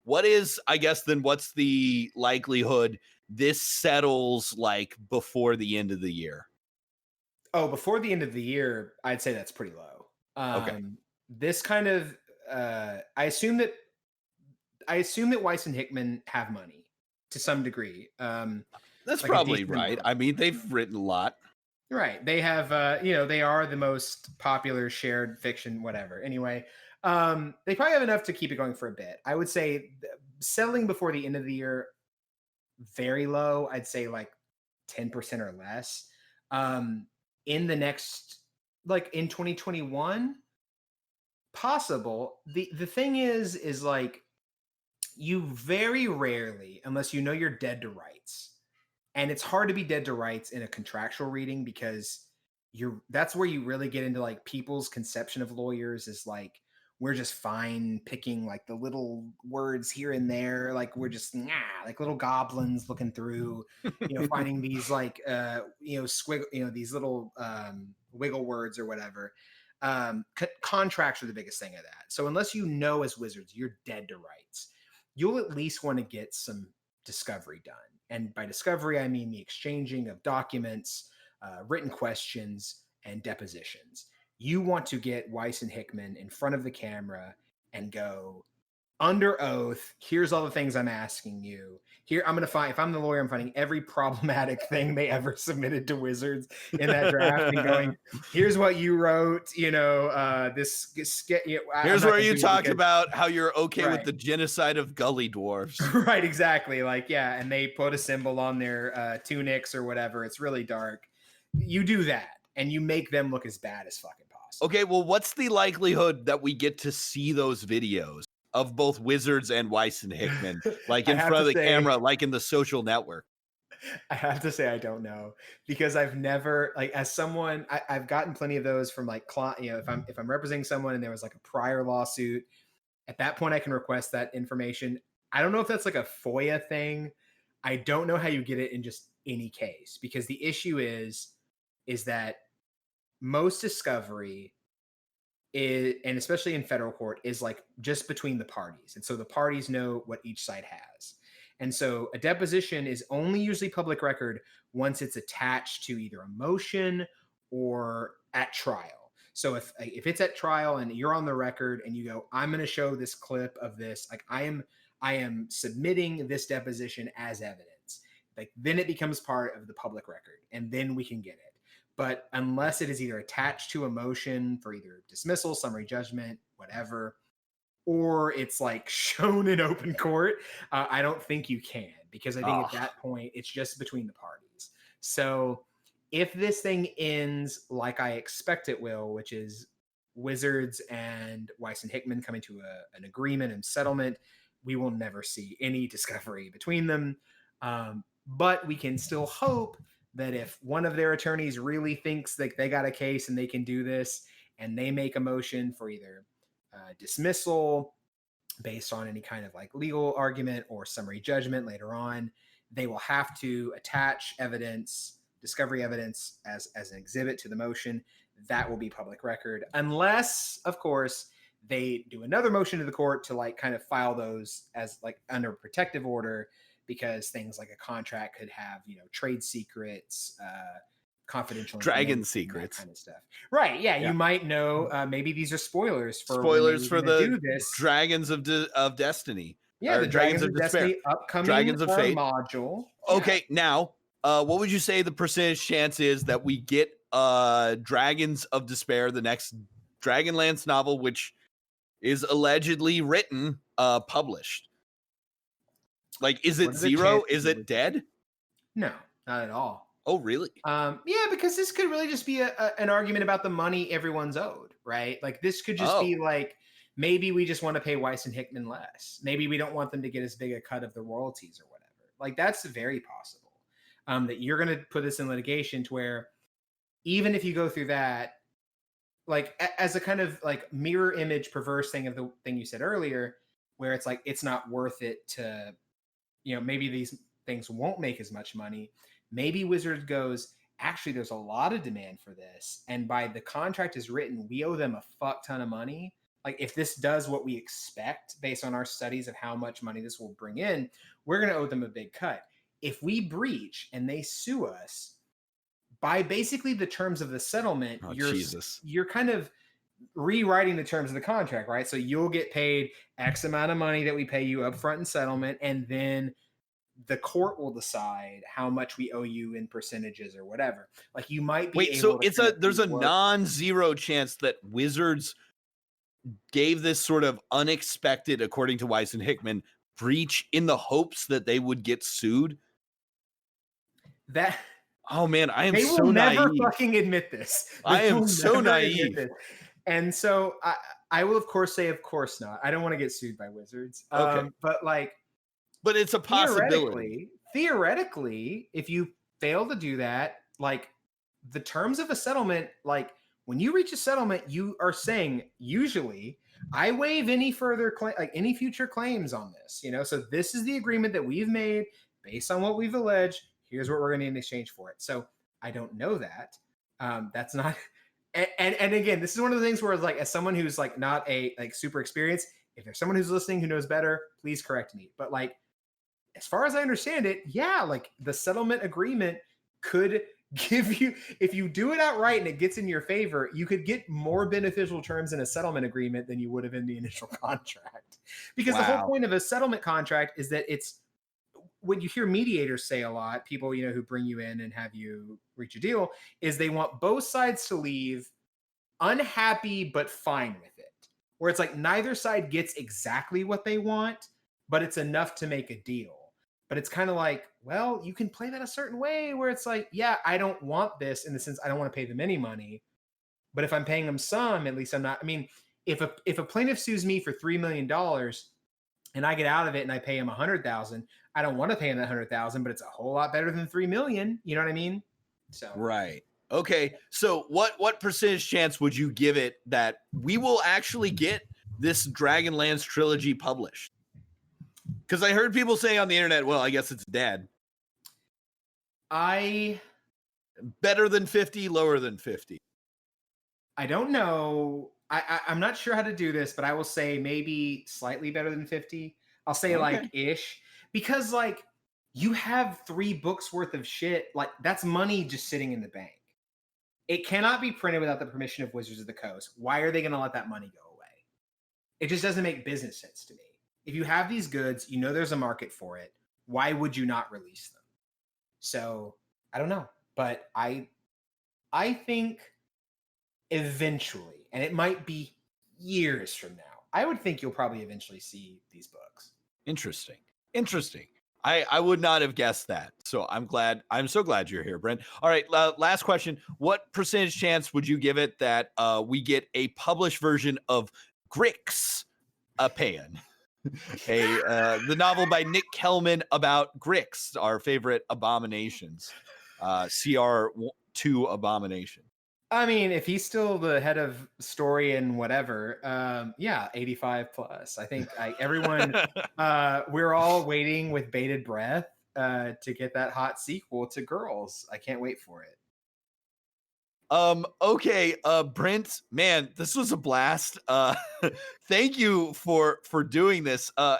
what is, I guess, then what's the likelihood this settles like before the end of the year? Oh, before the end of the year, I'd say that's pretty low. Okay. This kind of, I assume that Weis and Hickman have money to some degree. That's like probably right. I mean, they've written a lot. Right. They have, they are the most popular shared fiction, whatever. Anyway, they probably have enough to keep it going for a bit. I would say selling before the end of the year, very low. I'd say like 10% or less. In the next, like in 2021, possible. The thing is like you very rarely, unless you know you're dead to rights, and it's hard to be dead to rights in a contractual reading because that's where you really get into like people's conception of lawyers is like we're just fine picking like the little words here and there, like we're just like little goblins looking through, finding these like squiggle, these little wiggle words or whatever. Contracts are the biggest thing of that. So unless you know as wizards you're dead to rights, you'll at least want to get some discovery done. And by discovery, I mean the exchanging of documents, written questions, and depositions. You want to get Weis and Hickman in front of the camera and go, under oath, here's all the things I'm asking you. Here, I'm going to find, if I'm the lawyer, I'm finding every problematic thing they ever submitted to Wizards in that draft and going, here's what you wrote, here's where you talk about how you're okay with the genocide of gully dwarves. Right, exactly. Like, yeah, and they put a symbol on their tunics or whatever. It's really dark. You do that, and you make them look as bad as fucking possible. Okay, well, what's the likelihood that we get to see those videos of both Wizards and Weis and Hickman, like in front of the camera, like in the Social Network? I have to say I don't know, because I've never, like, as someone, I've gotten plenty of those from like, if I'm representing someone and there was like a prior lawsuit, at that point I can request that information. I don't know if that's like a FOIA thing. I don't know how you get it in just any case, because the issue is that most discovery is, and especially in federal court, is like just between the parties. And so the parties know what each side has. And so a deposition is only usually public record once it's attached to either a motion or at trial. So if it's at trial and you're on the record and you go, I'm going to show this clip of this, like I am submitting this deposition as evidence, like then it becomes part of the public record and then we can get it. But unless it is either attached to a motion for either dismissal, summary judgment, whatever, or it's like shown in open court, I don't think you can, because I think at that point it's just between the parties. So if this thing ends like I expect it will, which is Wizards and Weis and Hickman coming to an agreement and settlement, we will never see any discovery between them. But we can still hope that if one of their attorneys really thinks that they got a case and they can do this, and they make a motion for either dismissal based on any kind of like legal argument or summary judgment later on, they will have to attach evidence, discovery evidence, as an exhibit to the motion. That will be public record, unless, of course, they do another motion to the court to like kind of file those as like under protective order, because things like a contract could have, trade secrets, confidential dragon secrets, kind of stuff. Right. Yeah. You might know, maybe these are spoilers for the Dragons of Destiny. Yeah. The Dragons of Destiny upcoming Dragons of Fate module. Okay. Yeah. Now, what would you say the percentage chance is that we get Dragons of Despair, the next Dragonlance novel, which is allegedly written, published? Like, is it zero? Is it dead? No, not at all. Oh, really? Yeah, because this could really just be an argument about the money everyone's owed, right? Like, this could just be like, maybe we just want to pay Weis and Hickman less. Maybe we don't want them to get as big a cut of the royalties or whatever. Like, that's very possible. That you're going to put this in litigation to where, even if you go through that, like, as a kind of like mirror image perverse thing of the thing you said earlier, where it's like, it's not worth it to, maybe these things won't make as much money. Maybe Wizards goes, actually, there's a lot of demand for this, and by the contract is written, we owe them a fuck ton of money. Like, if this does what we expect based on our studies of how much money this will bring in, we're going to owe them a big cut. If we breach and they sue us, by basically the terms of the settlement, you're kind of rewriting the terms of the contract, right? So you'll get paid X amount of money that we pay you up front in settlement, and then the court will decide how much we owe you in percentages or whatever. Like you might be Wait, able so to there's a non-zero chance that Wizards gave this sort of unexpected, according to Weis and Hickman, breach in the hopes that they would get sued? That Oh man, I am they so will never naive. fucking admit this. I am so naive. And so I will of course say, of course not. I don't want to get sued by Wizards. Okay. But like, but it's a possibility. Theoretically, if you fail to do that, like the terms of a settlement, like when you reach a settlement, you are saying usually I waive any further like any future claims on this, you know. So this is the agreement that we've made based on what we've alleged. Here's what we're going to in exchange for it. So I don't know that. That's not. And again, this is one of the things where it's like, as someone who's like not a like super experienced, if there's someone who's listening who knows better, please correct me. But like, as far as I understand it, yeah, like the settlement agreement could give you, if you do it outright and it gets in your favor, you could get more beneficial terms in a settlement agreement than you would have in the initial contract. Because the whole point of a settlement contract is that it's, what you hear mediators say a lot, people, you know, who bring you in and have you reach a deal, is they want both sides to leave unhappy but fine with it. Where it's like neither side gets exactly what they want, but it's enough to make a deal. But it's kind of like, well, you can play that a certain way where it's like, yeah, I don't want this in the sense I don't want to pay them any money. But if I'm paying them some, at least I'm not. I mean, if a plaintiff sues me for $3 million and I get out of it and I pay him $100,000, I don't want to pay him that $100,000, but it's a whole lot better than $3 million. You know what I mean? So right. Okay. So what percentage chance would you give it that we will actually get this Dragonlance trilogy published? Because I heard people say on the internet, well, I guess it's dead. Better than 50, lower than 50. I don't know. I'm not sure how to do this, but I will say maybe slightly better than 50. I'll say like ish, because like you have 3 books worth of shit. Like that's money just sitting in the bank. It cannot be printed without the permission of Wizards of the Coast. Why are they going to let that money go away? It just doesn't make business sense to me. If you have these goods, you know there's a market for it. Why would you not release them? So I don't know, but I think eventually, and it might be years from now, I would think you'll probably eventually see these books. Interesting. I would not have guessed that. So I'm so glad you're here, Brent. All right. Last question. What percentage chance would you give it that we get a published version of Grix Apayan? The novel by Nick Kellman about Grix, our favorite abominations. CR2 abomination. I mean, if he's still the head of story and whatever, yeah, 85 plus. I think everyone, we're all waiting with bated breath to get that hot sequel to Girls. I can't wait for it. Okay, Brent, man, this was a blast. Thank you for doing this. Do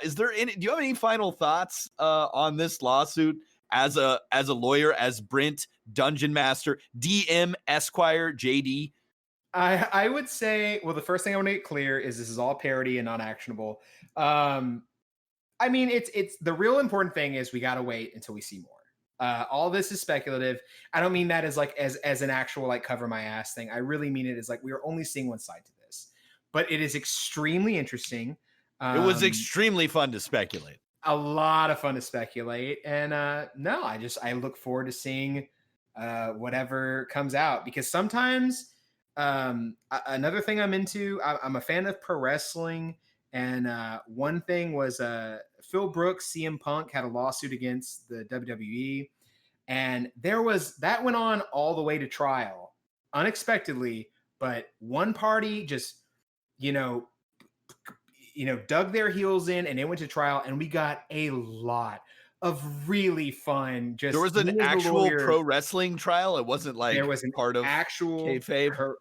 you have any final thoughts on this lawsuit as a lawyer, as Brent, Dungeon Master, DM, Esquire, JD? I would say, well, the first thing I want to get clear is this is all parody and non-actionable. I mean, it's the real important thing is we got to wait until we see more. All this is speculative. I don't mean that as like as an actual like cover my ass thing. I really mean it as like we are only seeing one side to this, but it is extremally interesting. It was extremely fun to speculate. A lot of fun to speculate, and no, I look forward to seeing whatever comes out, because sometimes another thing I'm into. I'm a fan of pro wrestling, and one thing was Phil Brooks, CM Punk had a lawsuit against the WWE, and that went on all the way to trial unexpectedly, but one party just dug their heels in and it went to trial, and we got a lot of really fun. Just there was an actual pro wrestling trial. It wasn't like there was an part of actual kayfabe.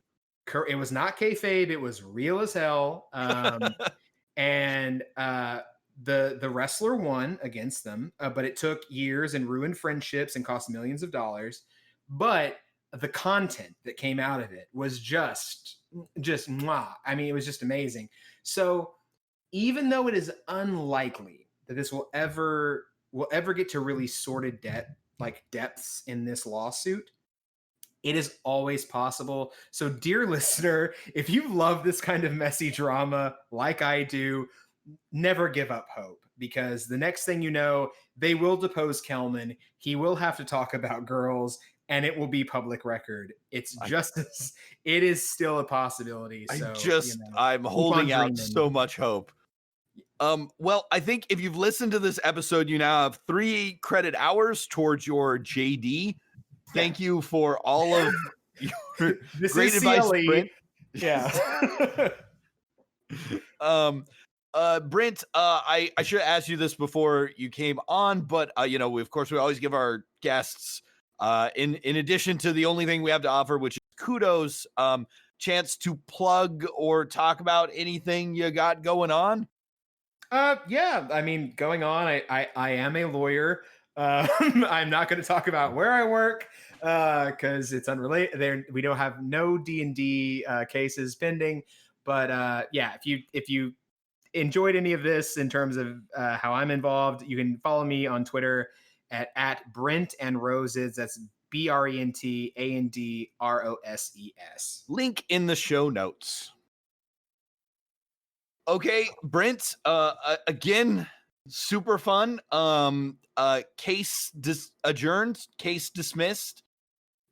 It was not kayfabe. It was real as hell. And the wrestler won against them, but it took years and ruined friendships and cost millions of dollars. But the content that came out of it was just mwah. I mean, it was just amazing. So even though it is unlikely that this will ever will ever get to really sordid depths in this lawsuit, it is always possible. So, dear listener, if you love this kind of messy drama like I do, never give up hope, because the next thing you know, they will depose Kelman. He will have to talk about girls, and it will be public record. It's justice. It is still a possibility. So I'm holding out so much hope. Well, I think if you've listened to this episode, you now have 3 credit hours towards your JD. Thank you for all of your great advice, Brent. Yeah. Brent, I should have asked you this before you came on, but we always give our guests, in addition to the only thing we have to offer, which is kudos, chance to plug or talk about anything you got going on. Yeah, I mean, going on, I am a lawyer. I'm not going to talk about where I work because it's unrelated. There, we don't have no D&D cases pending. But yeah, if you enjoyed any of this in terms of how I'm involved, you can follow me on Twitter at Brent and Roses. That's BrentAndRoses. Link in the show notes. Okay, Brent, again, super fun. Case adjourned, case dismissed.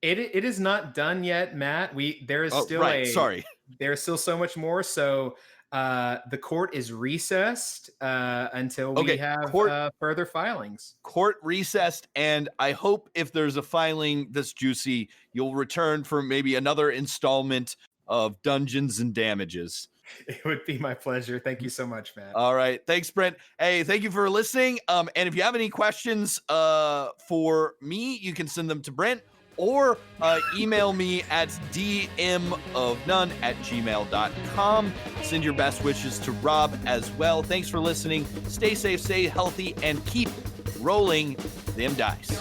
It is not done yet, Matt. There's still so much more. So the court is recessed until we have further filings. Court recessed, and I hope if there's a filing that's juicy, you'll return for maybe another installment of Dungeons and Damages. It would be my pleasure. Thank you so much, Matt. All right. Thanks, Brent. Hey, thank you for listening. And if you have any questions for me, you can send them to Brent or email me at dmofnone@gmail.com. Send your best wishes to Rob as well. Thanks for listening. Stay safe, stay healthy, and keep rolling them dice.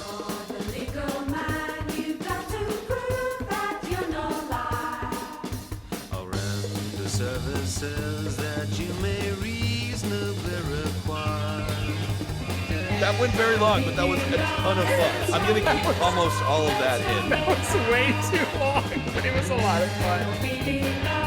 Services that you may reasonably require. That went very long, but that was a ton of fun. I'm going to keep almost all of that in. That was way too long, but it was a lot of fun.